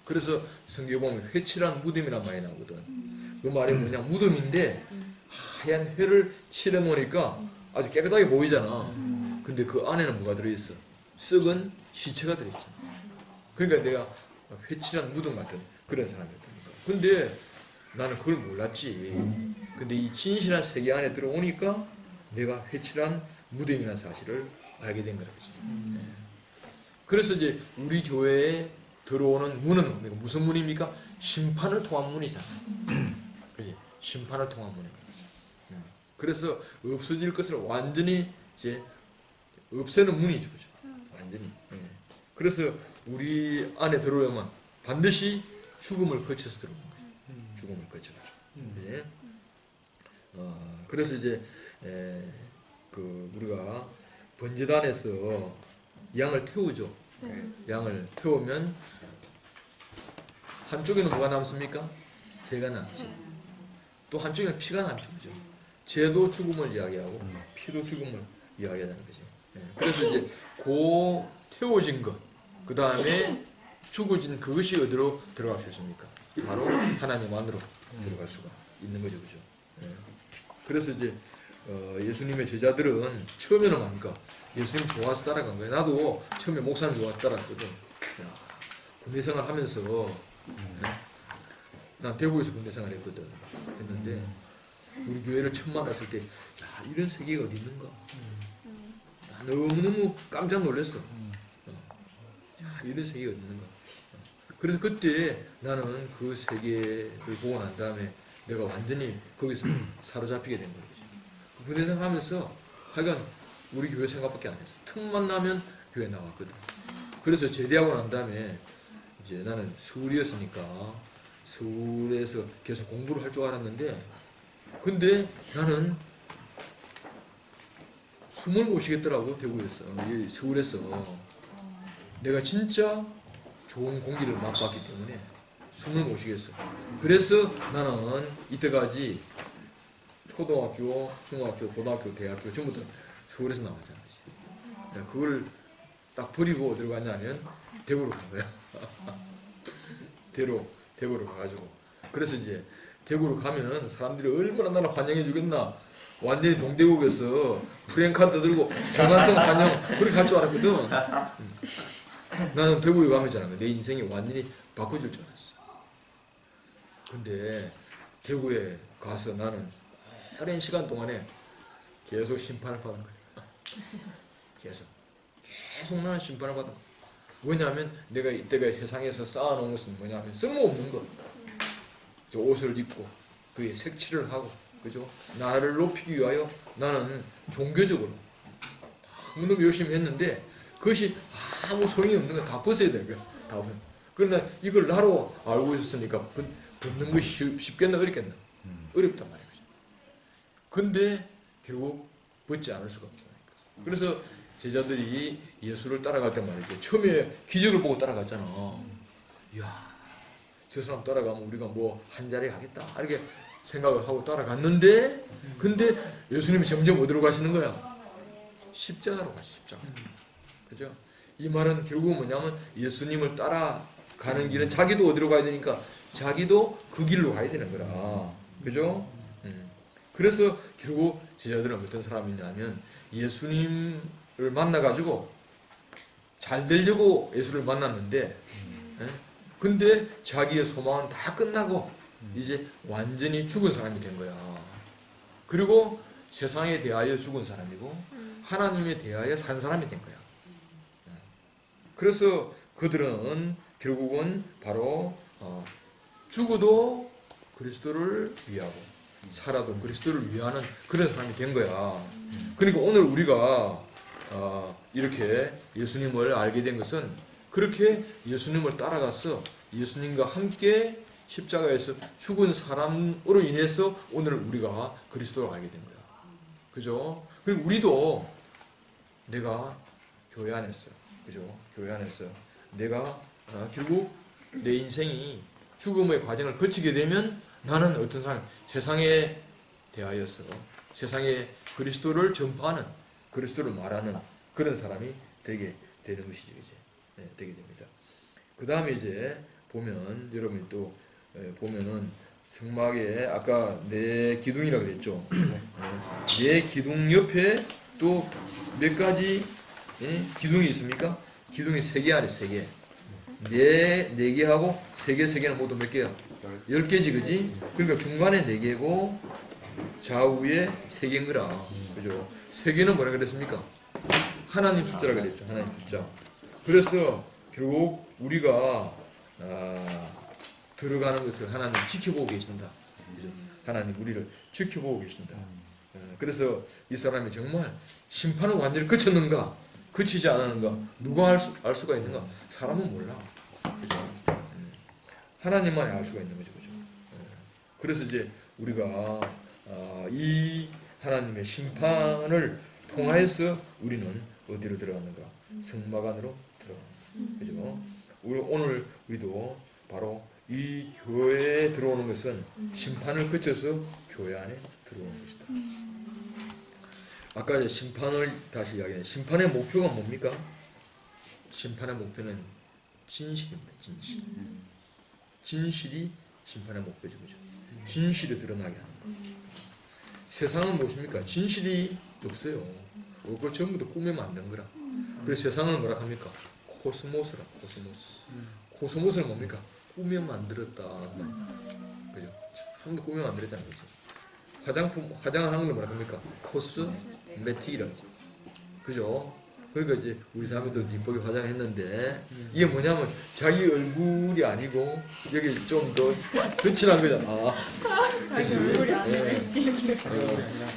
그래서 성경에 보면 회칠한 무덤이란 말이 나오거든. 그 말이 뭐냐, 무덤인데 하얀 회를 칠해 놓으니까 아주 깨끗하게 보이잖아. 근데 그 안에는 뭐가 들어있어? 썩은 시체가 들어있잖아. 그러니까 내가 회칠한 무덤 같은 그런 사람이었다니까. 근데 나는 그걸 몰랐지. 근데 이 진실한 세계 안에 들어오니까 내가 회칠한 무덤이라는 사실을 알게 된 거라. 그래서 이제 우리 교회에 들어오는 문은 무슨 문입니까? 심판을 통한 문이잖아. 그치? 심판을 통한 문이거든. 그래서 없어질 것을 완전히 이제 없애는 문이죠. 그죠? 완전히. 그래서 우리 안에 들어오면 반드시 죽음을 거쳐서 들어오는 거죠. 죽음을 거쳐가지고. 네. 그래서 이제 우리가 번제단에서 양을 태우죠. 양을 태우면 한쪽에는 뭐가 남습니까? 죄가 남죠. 또 한쪽에는 피가 남죠. 그죠? 죄도 죽음을 이야기하고 피도 죽음을 이야기하는 거죠. 그래서 이제 그 태워진 것, 그 다음에 죽어진 그것이 어디로 들어갈 수 있습니까? 바로 하나님 안으로 들어갈 수가 있는 거죠. 그죠? 그래서 이제 예수님의 제자들은 처음에는 뭡니까? 예수님 좋아서 따라간 거예요. 나도 처음에 목사님 좋아서 따라갔거든. 군대 생활 하면서 난 대구에서 군대 생활 했는데 우리 교회를 처음 만났을 때 야, 이런 세계가 어디 있는가? 너무너무 깜짝 놀랐어. 야, 이런 세계가 어디 있는가? 그래서 그때 나는 그 세계를 보고 난 다음에 내가 완전히 거기서 사로잡히게 된 거지. 군대 생활하면서 하여간 우리 교회 생각밖에 안 했어. 틈만 나면 교회 나왔거든. 그래서 제대하고 난 다음에 이제 나는 서울이었으니까 서울에서 계속 공부를 할 줄 알았는데 근데 나는 숨을 못 쉬겠더라고. 대구에서 서울에서 내가 진짜 좋은 공기를 맛봤기 때문에 숨을 못 쉬겠어. 그래서 나는 이때까지 초등학교, 중학교, 고등학교, 대학교 전부 다 서울에서 나왔잖아. 그걸 딱 버리고 어디로 갔냐면 대구로 간 거야. 대구로 가가지고. 그래서 이제 대구로 가면 사람들이 얼마나 나를 환영해 주겠나. 완전히 동대구에서 프랭카드 들고 정한성 환영 그렇게 할 줄 알았거든. 나는 대구에 가면 있잖아. 내 인생이 완전히 바꿔줄 줄 알았어. 근데 대구에 가서 나는 오랜 시간 동안에 계속 심판을 받은 거야. 계속 나는 심판을 받은 거야. 왜냐하면 내가 이때가 세상에서 쌓아놓은 것은 뭐냐면 쓸모없는 것. 저 옷을 입고 그에 색칠을 하고 그죠? 나를 높이기 위하여 나는 종교적으로 너무 열심히 했는데 그것이 아무 소용이 없는 거 다 벗어야 되는 거야. 다 벗어. 그러나 이걸 나로 알고 있었으니까 벗는 것이 쉽겠나 어렵겠나? 어렵단 말이야. 근데 결국 벗지 않을 수가 없으니까. 그래서 제자들이 예수를 따라갈 때 말이죠. 처음에 기적을 보고 따라갔잖아. 이야, 저 사람 따라가면 우리가 뭐 한 자리에 가겠다 이렇게 생각을 하고 따라갔는데, 근데 예수님이 점점 어디로 가시는 거야? 십자가로 가시, 십자가. 그죠? 이 말은 결국은 뭐냐면 예수님을 따라가는 길은 자기도 어디로 가야 되니까 자기도 그 길로 가야 되는 거라. 그죠? 그래서 결국 제자들은 어떤 사람이냐면 예수님을 만나가지고 잘 되려고 예수를 만났는데, 근데 자기의 소망은 다 끝나고 이제 완전히 죽은 사람이 된 거야. 그리고 세상에 대하여 죽은 사람이고 하나님에 대하여 산 사람이 된 거야. 그래서 그들은 결국은 바로 죽어도 그리스도를 위하고 살아도 그리스도를 위하는 그런 사람이 된 거야. 그러니까 오늘 우리가 이렇게 예수님을 알게 된 것은 그렇게 예수님을 따라가서 예수님과 함께 십자가에서 죽은 사람으로 인해서 오늘 우리가 그리스도를 알게 된 거야. 그죠? 그리고 우리도 내가 교회 안에서, 그죠? 교회 안에서 내가 결국 내 인생이 죽음의 과정을 거치게 되면 나는 어떤 사람, 세상에 대하여서 세상에 그리스도를 전파하는, 그리스도를 말하는 그런 사람이 되게 되는 것이죠. 이제 되게 됩니다. 그 다음에 이제 보면 여러분이 또 보면은 성막에 아까 네 기둥이라고 그랬죠. 네 기둥 옆에 또 몇 가지 기둥이 있습니까? 기둥이 3개 아래 3개. 네 개하고 3개는 모두 몇 개야? 10개지, 그지? 그러니까 중간에 4개고 좌우에 3개인 거라. 그죠? 3개는 뭐라 그랬습니까? 하나님 숫자라 그랬죠. 하나님 숫자. 그래서 결국 우리가 들어가는 것을 하나님 지켜보고 계신다. 그죠? 하나님 우리를 지켜보고 계신다. 그래서 이 사람이 정말 심판을 완전히 그쳤는가, 그치지 않았는가, 누가 알 수가 있는가? 사람은 몰라. 그죠? 하나님만이 알 수가 있는 거죠. 그죠? 그래서 이제 우리가 이 하나님의 심판을 통하여서 우리는 어디로 들어가는가? 성막 안으로 들어가는 거죠. 그죠? 오늘 우리도 바로 이 교회에 들어오는 것은 심판을 거쳐서 교회 안에 들어오는 것이다. 아까 이제 심판을 다시 이야기했는데, 심판의 목표가 뭡니까? 심판의 목표는 진실입니다. 진실. 진실이 심판의 목표죠. 그죠? 진실이 드러나게 하는 거. 세상은 무엇입니까? 진실이 없어요. 그걸 전부 다 꾸며 만든 거라. 그래서 세상을 뭐라 합니까? 코스모스라. 코스모스는 뭡니까? 꾸며 만들었다. 그죠? 전부 꾸며 만들었잖아요. 그죠? 화장을 하는 걸 뭐라 합니까? 코스메틱이라고 하죠. 그죠? 그러니까 이제 우리 사람들 이쁘게 화장했는데, 이게 뭐냐면 자기 얼굴이 아니고 여기 좀 더 덧칠한 거잖아. 그치?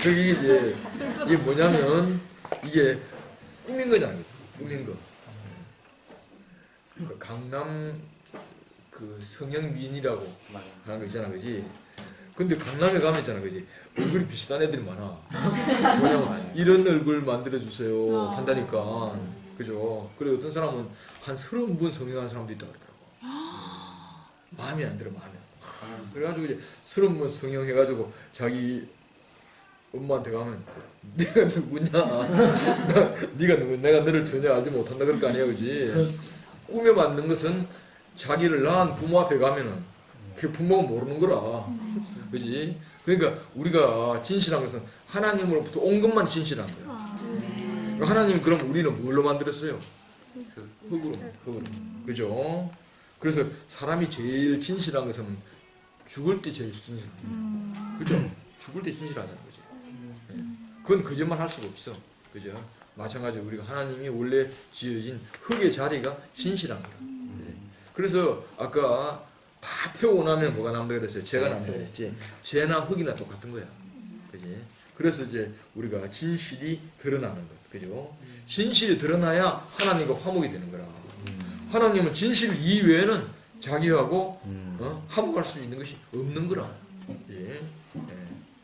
그게 이게 뭐냐면 이게 꾸민 거잖아요. 꾸민 거. 그 강남 그 성형미인이라고 하는 거 있잖아, 그지? 근데 강남에 가면 있잖아, 그지? 얼굴이 비슷한 애들이 많아. 뭐냐면 이런 얼굴 만들어주세요 한다니까. 그죠? 그리고 어떤 사람은 한 30분 성형하는 사람도 있다 그러더라고. 마음에 안 들어, 마음에. 그래가지고 이제 30분 성형해가지고 자기 엄마한테 가면 네가 누구냐? 네가 누구? 내가 너를 전혀 알지 못한다 그럴 거 아니야, 그지? 꾸며 만든 것은 자기를 낳은 부모 앞에 가면은 그 부모가 모르는 거라. 그지? 그러니까 우리가 진실한 것은 하나님으로부터 온 것만 진실한 거야. 하나님 그럼 우리는 뭘로 만들었어요? 흙으로. 그죠? 그래서 사람이 제일 진실한 것은 죽을 때 제일 진실해. 그죠? 죽을 때 진실하잖아. 그지? 그건 거짓말 할 수가 없어. 그죠? 마찬가지로 우리가 하나님이 원래 지어진 흙의 자리가 진실한 거야. 그래서 아까 다 태우고 나면 뭐가 남다 그랬어요? 재가 남다 그랬지. 재나 흙이나 똑같은 거야. 그지? 그래서 이제 우리가 진실이 드러나는 것. 그죠? 진실이 드러나야 하나님과 화목이 되는 거라. 하나님은 진실 이외에는 자기하고 화목할 수 있는 것이 없는 거라. 그지?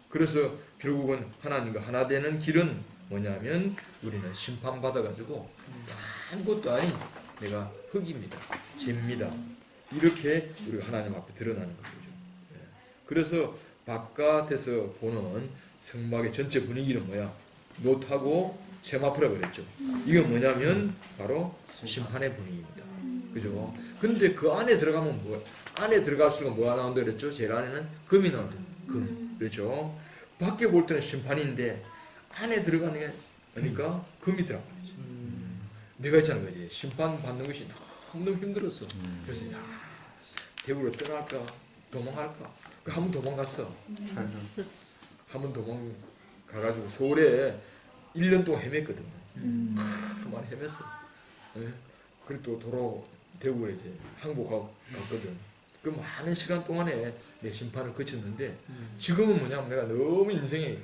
그래서 결국은 하나님과 하나 되는 길은 뭐냐면 우리는 심판받아가지고 아무것도 아닌 내가 흙입니다. 죄입니다. 이렇게 우리가 하나님 앞에 드러나는 것이죠. 예. 그래서 바깥에서 보는 성막의 전체 분위기는 뭐야? 노트하고 세마포라고 그랬죠. 이건 뭐냐면 바로 심판의 분위기입니다. 그죠? 근데 그 안에 들어가면 뭐, 안에 들어갈수록 뭐가 나온다 그랬죠? 제일 안에는 금이 나온다. 금. 그렇죠? 밖에 볼 때는 심판인데 안에 들어가는 게 그러니까 금이 들어간 거지. 내가 있잖아, 그지? 심판 받는 것이 너무 힘들었어. 그래서 야, 대구로 떠날까? 도망갈까? 한 번 도망갔어. 한 번 도망가가지고 서울에 1년 동안 헤맸거든. 많이 헤맸어. 네? 그리고 또 대구에 이제 항복하고 갔거든. 그 많은 시간 동안에 내 심판을 거쳤는데 지금은 뭐냐면 내가 너무 인생에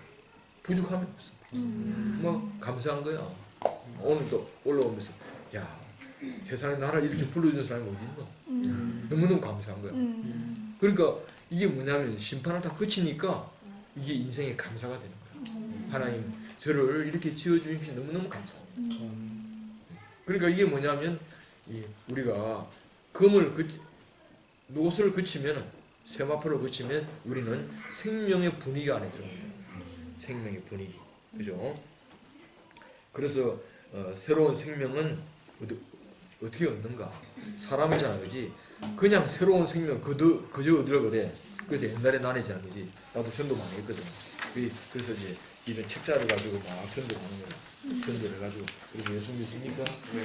부족함이 없어. 뭐 감사한 거야. 오늘도 올라오면서 야, 세상에 나를 이렇게 불러준 사람이 어디 있노? 너무너무 감사한 거야. 그러니까 이게 뭐냐면 심판을 다 거치니까 이게 인생의 감사가 되는 거야. 하나님 저를 이렇게 지어주신 것이 너무너무 감사합니다. 그러니까 이게 뭐냐면 우리가 노스를 거치면 세마포를 거치면 우리는 생명의 분위기 안에 들어갑니다. 생명의 분위기. 그죠? 그래서 새로운 생명은 어떻게 얻는가? 사람이잖아, 그지? 그냥 새로운 생명 그저 얻으려 그래. 그래서 옛날에 나는 있잖아, 그지? 나도 전도 많이 했거든. 그래서 이제 이런 책자를 가지고 막 전도를 하는 거야. 전도를 해가지고 그래서 예수 믿습니까?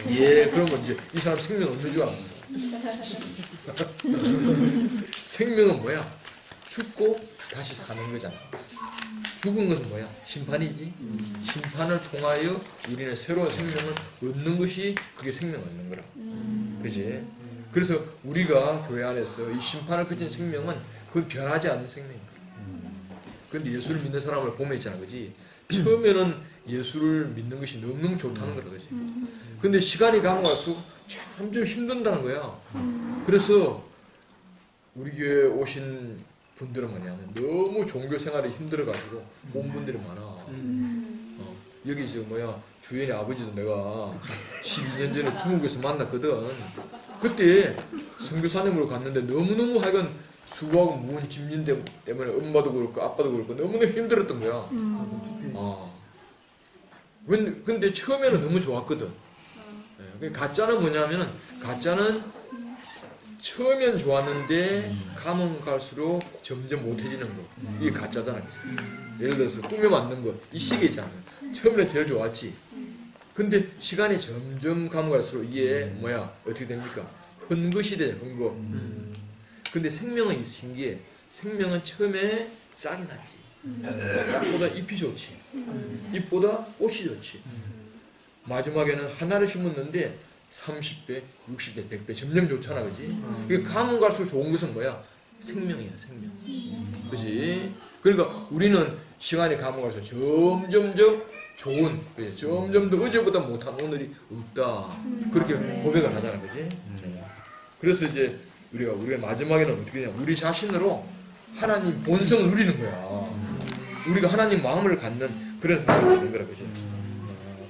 예, 그러면 이제 이 사람 생명 없는 줄 알았어. 생명은 뭐야? 죽고 다시 사는 거잖아. 죽은 것은 뭐야? 심판이지. 심판을 통하여 우리는 새로운 생명을 얻는 것이 그게 생명 얻는 거라. 그지? 그래서 우리가 교회 안에서 이 심판을 거친 생명은 그건 변하지 않는 생명인 거야. 근데 예수를 믿는 사람을 보면 있잖아, 그지? 처음에는 예수를 믿는 것이 너무너무 좋다는 거라, 그지? 근데 시간이 가면 갈수록 점점 힘든다는 거야. 그래서 우리 교회에 오신 분들은 뭐냐면 너무 종교 생활이 힘들어가지고 온 분들이 많아. 여기 주연이 아버지도 내가 12년 전에 중국에서 만났거든. 그때 선교사님으로 갔는데 너무너무 하여간 수고하고 무거운 짐진 때문에 엄마도 그렇고 아빠도 그렇고 너무너무 힘들었던 거야. 근데 처음에는 너무 좋았거든. 가짜는 뭐냐면은 가짜는 처음엔 좋았는데 가면 갈수록 점점 못해지는 거. 이게 가짜잖아. 예를 들어서 꿈에 맞는 거. 이 시계 있잖아. 처음에는 제일 좋았지. 근데 시간이 점점 가면 갈수록 이게 어떻게 됩니까? 헌것이 돼, 헌거. 근데 생명은 신기해. 생명은 처음에 싹이 났지. 싹보다 잎이 좋지. 잎보다 꽃이 좋지. 마지막에는 하나를 심었는데 30배, 60배, 100배 점점 좋잖아, 그지? 가면 갈수록 좋은 것은 뭐야? 생명이야, 생명. 그지? 그러니까 우리는 시간이 가면 갈수록 점점 더 좋은, 그치? 점점 더 어제보다 못한 오늘이 없다. 그렇게 고백을 하잖아, 그지? 그래서 이제 우리가 마지막에는 어떻게 되냐? 우리 자신으로 하나님 본성을 누리는 거야. 우리가 하나님 마음을 갖는 그런 사람이 되는 거라, 그지?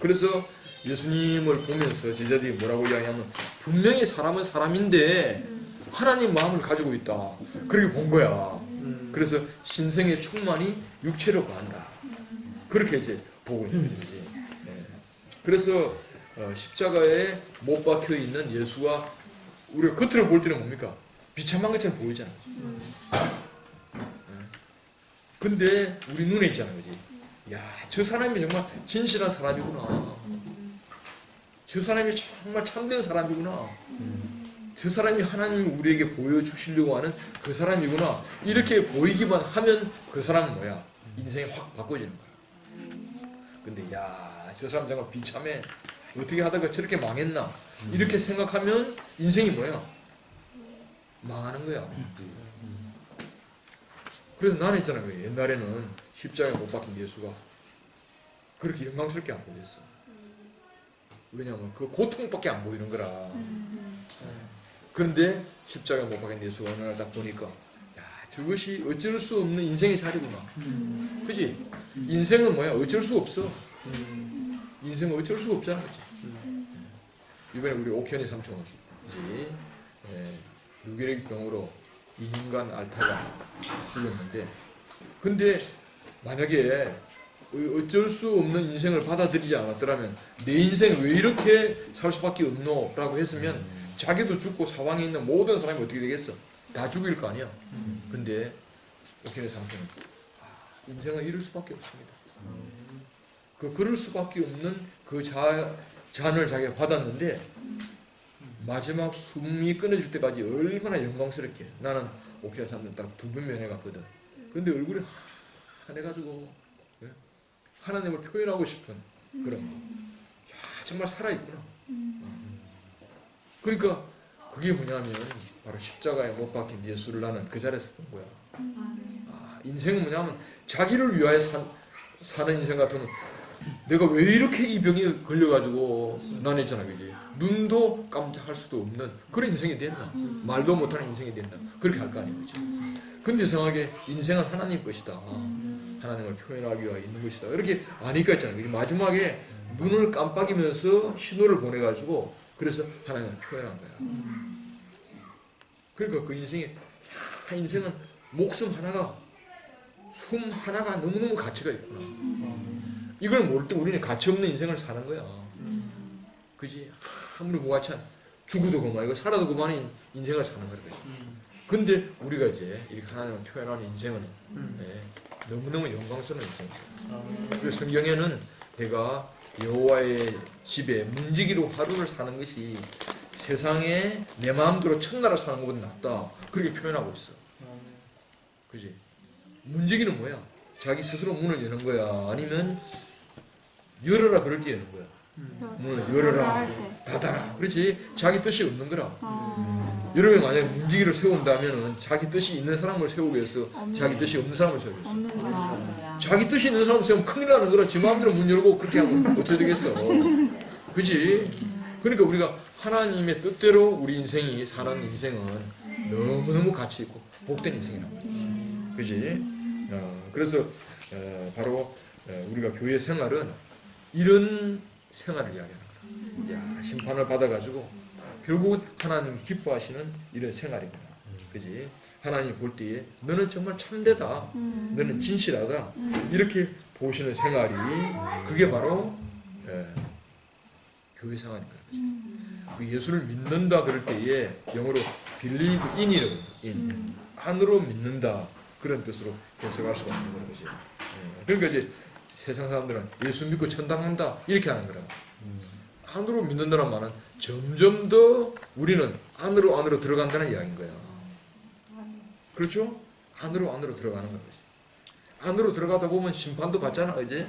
그래서 예수님을 보면서 제자들이 뭐라고 이야기하면 분명히 사람은 사람인데 하나님 마음을 가지고 있다. 그렇게 본 거야. 그래서 신성의 충만이 육체로 가한다. 그렇게 이제 보고 있는 거지. 그래서 십자가에 못 박혀 있는 예수가 우리가 겉으로 볼 때는 뭡니까? 비참한 것처럼 보이잖아. 근데 우리 눈에 있잖아, 그지? 야, 저 사람이 정말 진실한 사람이구나. 저 사람이 정말 참된 사람이구나. 저 사람이 하나님이 우리에게 보여주시려고 하는 그 사람이구나. 이렇게 보이기만 하면 그 사람은 뭐야? 인생이 확 바꿔지는 거야. 근데 야, 저 사람 정말 비참해. 어떻게 하다가 저렇게 망했나? 이렇게 생각하면 인생이 뭐야? 망하는 거야. 그래서 나는 있잖아, 옛날에는 십자가에 못 박힌 예수가 그렇게 영광스럽게 안 보였어. 왜냐하면 그 고통밖에 안 보이는 거라. 그런데 십자가에 못 박힌 예수가 어느 날 딱 보니까 야, 저것이 어쩔 수 없는 인생의 자리구나. 그지? 인생은 뭐야? 어쩔 수 없어. 인생은 어쩔 수가 없잖아. 그치? 이번에 우리 옥현이 삼촌이 뇌결핵병으로 2년간 앓다가 죽었는데, 근데 만약에 어쩔 수 없는 인생을 받아들이지 않았더라면 내 인생 왜 이렇게 살 수밖에 없노? 라고 했으면 자기도 죽고 사방에 있는 모든 사람이 어떻게 되겠어? 다 죽일 거 아니야. 근데 옥현의 삼촌은 인생은 이럴 수밖에 없습니다. 그럴 수밖에 없는 그 잔을 자기가 받았는데 마지막 숨이 끊어질 때까지 얼마나 영광스럽게, 나는 옥현의 삼촌 딱 2번 면회 갔거든. 근데 얼굴이 환해가지고 하나님을 표현하고 싶은 그런 거. 야, 정말 살아있구나. 그러니까 그게 뭐냐면 바로 십자가에 못 박힌 예수를 나는 그 자리에서 본 거야. 인생은 뭐냐면 자기를 위하여 사는 인생 같으면 내가 왜 이렇게 이 병이 걸려가지고 나는 있잖아, 그지? 눈도 깜짝할 수도 없는 그런 인생이 된다. 말도 못하는 인생이 된다. 그렇게 할 거 아니에요, 그죠? 근데 이상하게 인생은 하나님 것이다. 하나님을 표현하기 위해 있는 것이다. 이렇게 아니까 있잖아요. 마지막에 눈을 깜빡이면서 신호를 보내가지고 그래서 하나님을 표현한 거야. 그러니까 그 인생은 목숨 하나가, 숨 하나가 너무너무 가치가 있구나. 이걸 모를 때 우리는 가치 없는 인생을 사는 거야. 그지? 아무리 무가치 죽어도 그만이고 살아도 그만인 인생을 사는 거야. 근데 우리가 이제 이렇게 하나님을 표현하는 인생은 너무너무 영광스러운 인생이에요. 그래서 성경에는 내가 여호와의 집에 문지기로 하루를 사는 것이 세상에 내 마음대로 천나라 사는 것보다 낫다. 그렇게 표현하고 있어. 그지? 문지기는 뭐야? 자기 스스로 문을 여는 거야? 아니면 열어라 그럴 때 여는 거야? 문을 열어라, 닫아라. 그렇지? 자기 뜻이 없는 거라. 여러분이 만약에 문지기를 세운다면 자기 뜻이 있는 사람을 세우기 위해서 자기 뜻이 없는 사람을 세우고 있어. 자기 뜻이 있는 사람을 세우면 큰일 나는 거라. 지 마음대로 문 열고 그렇게 하면 어떻게 되겠어? 그지? 그러니까 우리가 하나님의 뜻대로 우리 인생이 사는 인생은 너무너무 가치 있고 복된 인생이라고. 그지? 그래서 바로 우리가 교회 생활은 이런 생활을 이야기하는 거야. 야, 심판을 받아가지고 결국은 하나님 기뻐하시는 이런 생활이구나. 그지? 하나님이 볼 때에 너는 정말 참되다. 너는 진실하다. 이렇게 보시는 생활이 그게 바로 교회 생활인 거야. 그 예수를 믿는다 그럴 때에 영어로 believe in이라고 in. 안으로 믿는다. 그런 뜻으로 해석할 수가 있는 거지. 그러니까 이제 세상 사람들은 예수 믿고 천당 간다 이렇게 하는 거라. 안으로 믿는다는 말은 점점 더 우리는 안으로 들어간다는 이야기인 거야. 그렇죠? 안으로 들어가는 거지. 안으로 들어가다 보면 심판도 받잖아, 이제.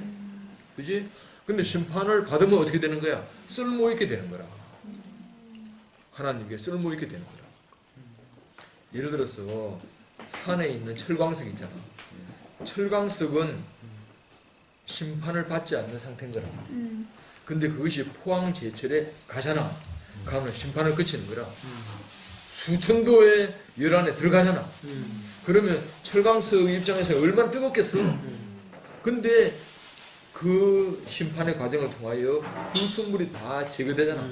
그지? 근데 심판을 받으면 어떻게 되는 거야? 쓸모 있게 되는 거라. 하나님께 쓸모 있게 되는 거라. 예를 들어서 산에 있는 철광석 있잖아. 철광석은 심판을 받지 않는 상태인 거라. 근데 그것이 포항제철에 가잖아. 가면 심판을 거치는 거라. 수천도의 열 안에 들어가잖아. 그러면 철광석 입장에서 얼마나 뜨겁겠어. 근데 그 심판의 과정을 통하여 불순물이 다 제거되잖아.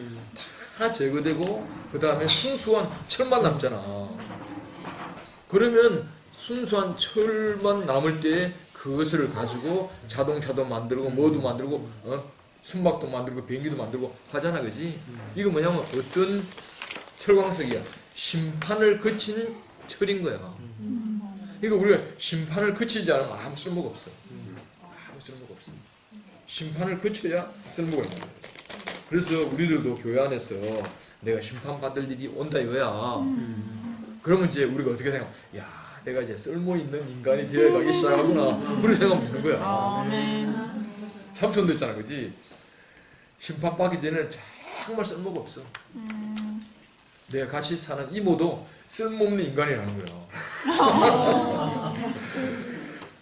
다 제거되고 그 다음에 순수한 철만 남잖아. 그러면 순수한 철만 남을 때 그것을 가지고 자동차도 만들고 뭐도 만들고 선박도 만들고 비행기도 만들고 하잖아, 그지? 이거 뭐냐면 어떤 철광석이야? 심판을 거친 철인 거야. 그러니까 우리가 심판을 거치지 않으면 아무 쓸모가 없어. 아무 쓸모가 없어. 심판을 거쳐야 쓸모가 있는 거야. 그래서 우리들도 교회 안에서 내가 심판받을 일이 온다 이거야. 그러면 이제 우리가 어떻게 생각해? 야, 내가 이제 쓸모 있는 인간이 되어가기 시작하구나. 그렇게 생각하면 되는 거야. 삼촌도 있잖아, 그지? 심판받기 전에는 정말 쓸모가 없어. 내가 같이 사는 이모도 쓸모없는 인간이라는 거야.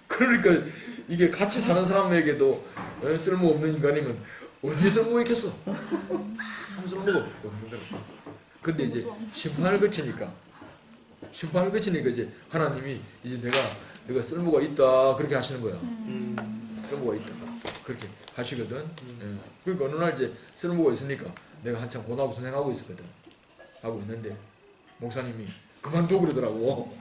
그러니까 이게 같이 사는 사람에게도 쓸모없는 인간이면 어디에 쓸모가 있겠어? 아무 쓸모가 없는 거야. 근데 이제 심판을 거치니까 이제 하나님이 이제 내가 쓸모가 있다 그렇게 하시는 거야. 쓸모가 있다. 그렇게 하시거든. 예. 그러니까 어느 날 이제 쓸모가 있으니까 내가 한참 고등학교 선생하고 있었거든. 하고 있는데 목사님이 그만둬 그러더라고.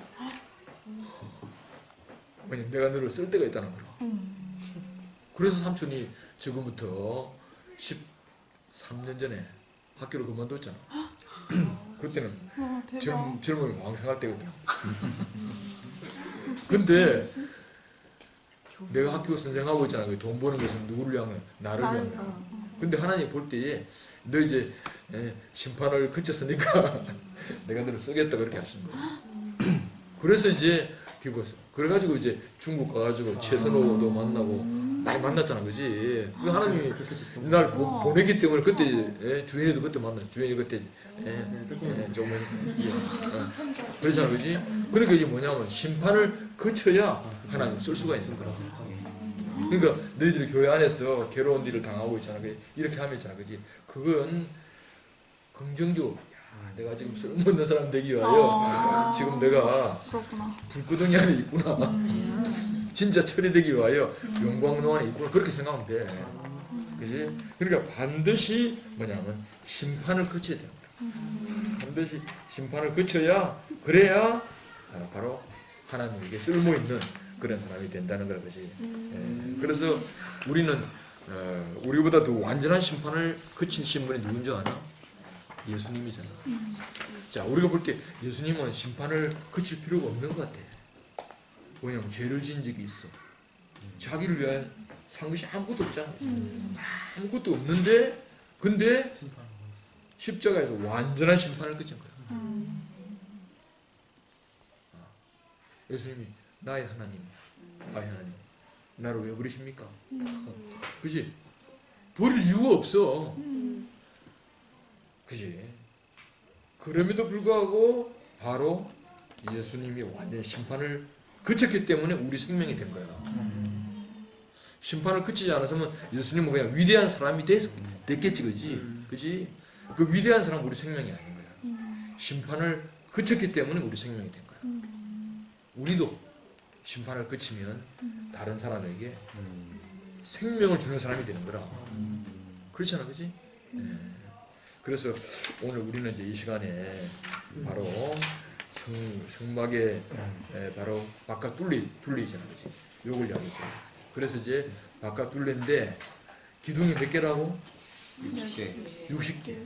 왜냐면 내가 너를 쓸 때가 있다는 거야. 그래서 삼촌이 지금부터 13년 전에 학교를 그만뒀잖아. 그때는 젊음이 왕성할 때거든. 근데 내가 학교 선생하고 있잖아. 돈 버는 것은 누구를 위한 나를 위한. 근데 하나님 볼 때에 너 이제 심판을 그쳤으니까 내가 너를 쓰겠다 그렇게 하신 거야. 그래서 이제 기부했어. 그래가지고 이제 중국 가가지고 최선호도 만나고 많이 만났잖아, 그지? 그 하나님이 날 보냈기 때문에 그때 주인이도 그때 만나. 주인이 그때 좀 그렇잖아, 그지? 그러니까 이게 뭐냐면 심판을 거쳐야 하나님 쓸 수가 있는 거라. 그러니까 너희들이 교회 안에서 괴로운 일을 당하고 있잖아. 이렇게 하면 있잖아, 그지? 그건 긍정적으로. 내가 지금 쓸모있는 사람 되기 위하여 지금 내가 불구덩이 안에 있구나. 진짜 처리되기 위하여 영광로 안에 있구나. 그렇게 생각하면 돼. 그지? 그러니까 반드시 뭐냐면 심판을 거쳐야 돼요. 반드시 심판을 거쳐야 그래야 바로 하나님에게 쓸모있는 그런 사람이 된다는 거라, 그지? 그래서 우리는 우리보다 더 완전한 심판을 거치신 분이 누군 줄 아나? 예수님이잖아. 자, 우리가 볼 때 예수님은 심판을 거칠 필요가 없는 것 같아. 왜냐면 죄를 지은 적이 있어. 자기를 위해 산 것이 아무것도 없잖아. 아무것도 없는데, 근데 십자가에서 완전한 심판을 거친 거야. 예수님이 나의 하나님, 나를 왜 버리십니까? 그지? 버릴 이유가 없어. 그지? 그럼에도 불구하고 바로 예수님이 완전히 심판을 그쳤기 때문에 우리 생명이 된 거야. 심판을 그치지 않았으면 예수님은 그냥 위대한 사람이 됐겠지, 그지? 그지? 그 위대한 사람은 우리 생명이 아닌 거야. 심판을 그쳤기 때문에 우리 생명이 된 거야. 우리도 심판을 그치면 다른 사람에게 생명을 주는 사람이 되는 거라. 그렇잖아, 그지? 그래서 오늘 우리는 이제 이 시간에 바로 성막에 바로 바깥 둘레 있잖아, 그지? 요걸 이야기했잖아. 그래서 이제 바깥 둘레인데 기둥이 몇 개라고? 60개.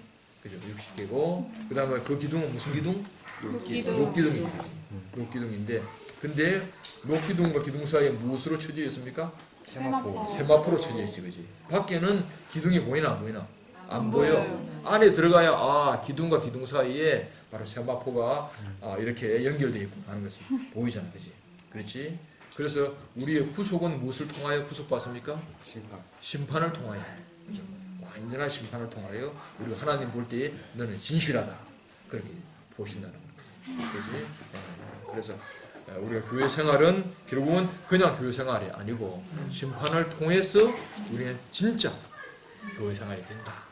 그죠? 60개고 그 다음에 그 기둥은 무슨 기둥? 녹기둥이죠. 녹기둥인데 근데 녹기둥과 기둥 사이에 무엇으로 쳐져 있습니까? 세마포로 쳐져 있지, 그지? 밖에는 기둥이 보이나 안 보이나? 안 보여. 안에 들어가야 기둥과 기둥 사이에 바로 세마포가 이렇게 연결되어 있고 하는 것이 보이잖아, 그지? 그렇지? 그래서 우리의 구속은 무엇을 통하여 구속받습니까? 심판을 통하여. 그렇죠? 완전한 심판을 통하여 우리가 하나님 볼 때에 너는 진실하다 그렇게 보신다는 거죠. 그렇지? 그래서 우리가 교회 생활은 결국은 그냥 교회 생활이 아니고 심판을 통해서 우리는 진짜 교회 생활이 된다.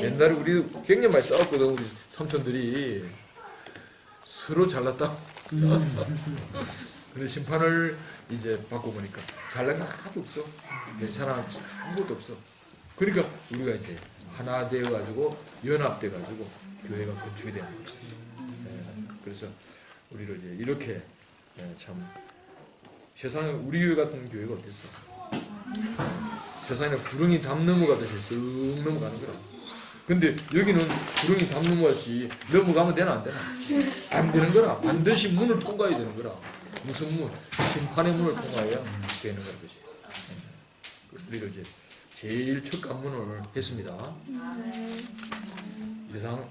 옛날에 우리 굉장히 많이 싸웠거든. 우리 삼촌들이 서로 잘났다. 근데 심판을 이제 받고 보니까 잘난 게 하나도 없어. 사람 아무것도 없어. 그러니까 우리가 이제 하나 되어가지고 연합돼가지고 교회가 건축이 되는 거죠. 그래서 우리를 이제 이렇게 참 세상에 우리 교회 같은 교회가 어딨어? 세상에 구렁이 담 넘어가듯이 쓱 넘어가는 거라. 근데 여기는 구렁이 담 넘어가듯이 넘어가면 되나 안 되나? 안 되는 거라. 반드시 문을 통과해야 되는 거라. 무슨 문? 심판의 문을 통과해야 되는 거라. 그치? 우리를 이제 제일 첫 관문을 했습니다. 이상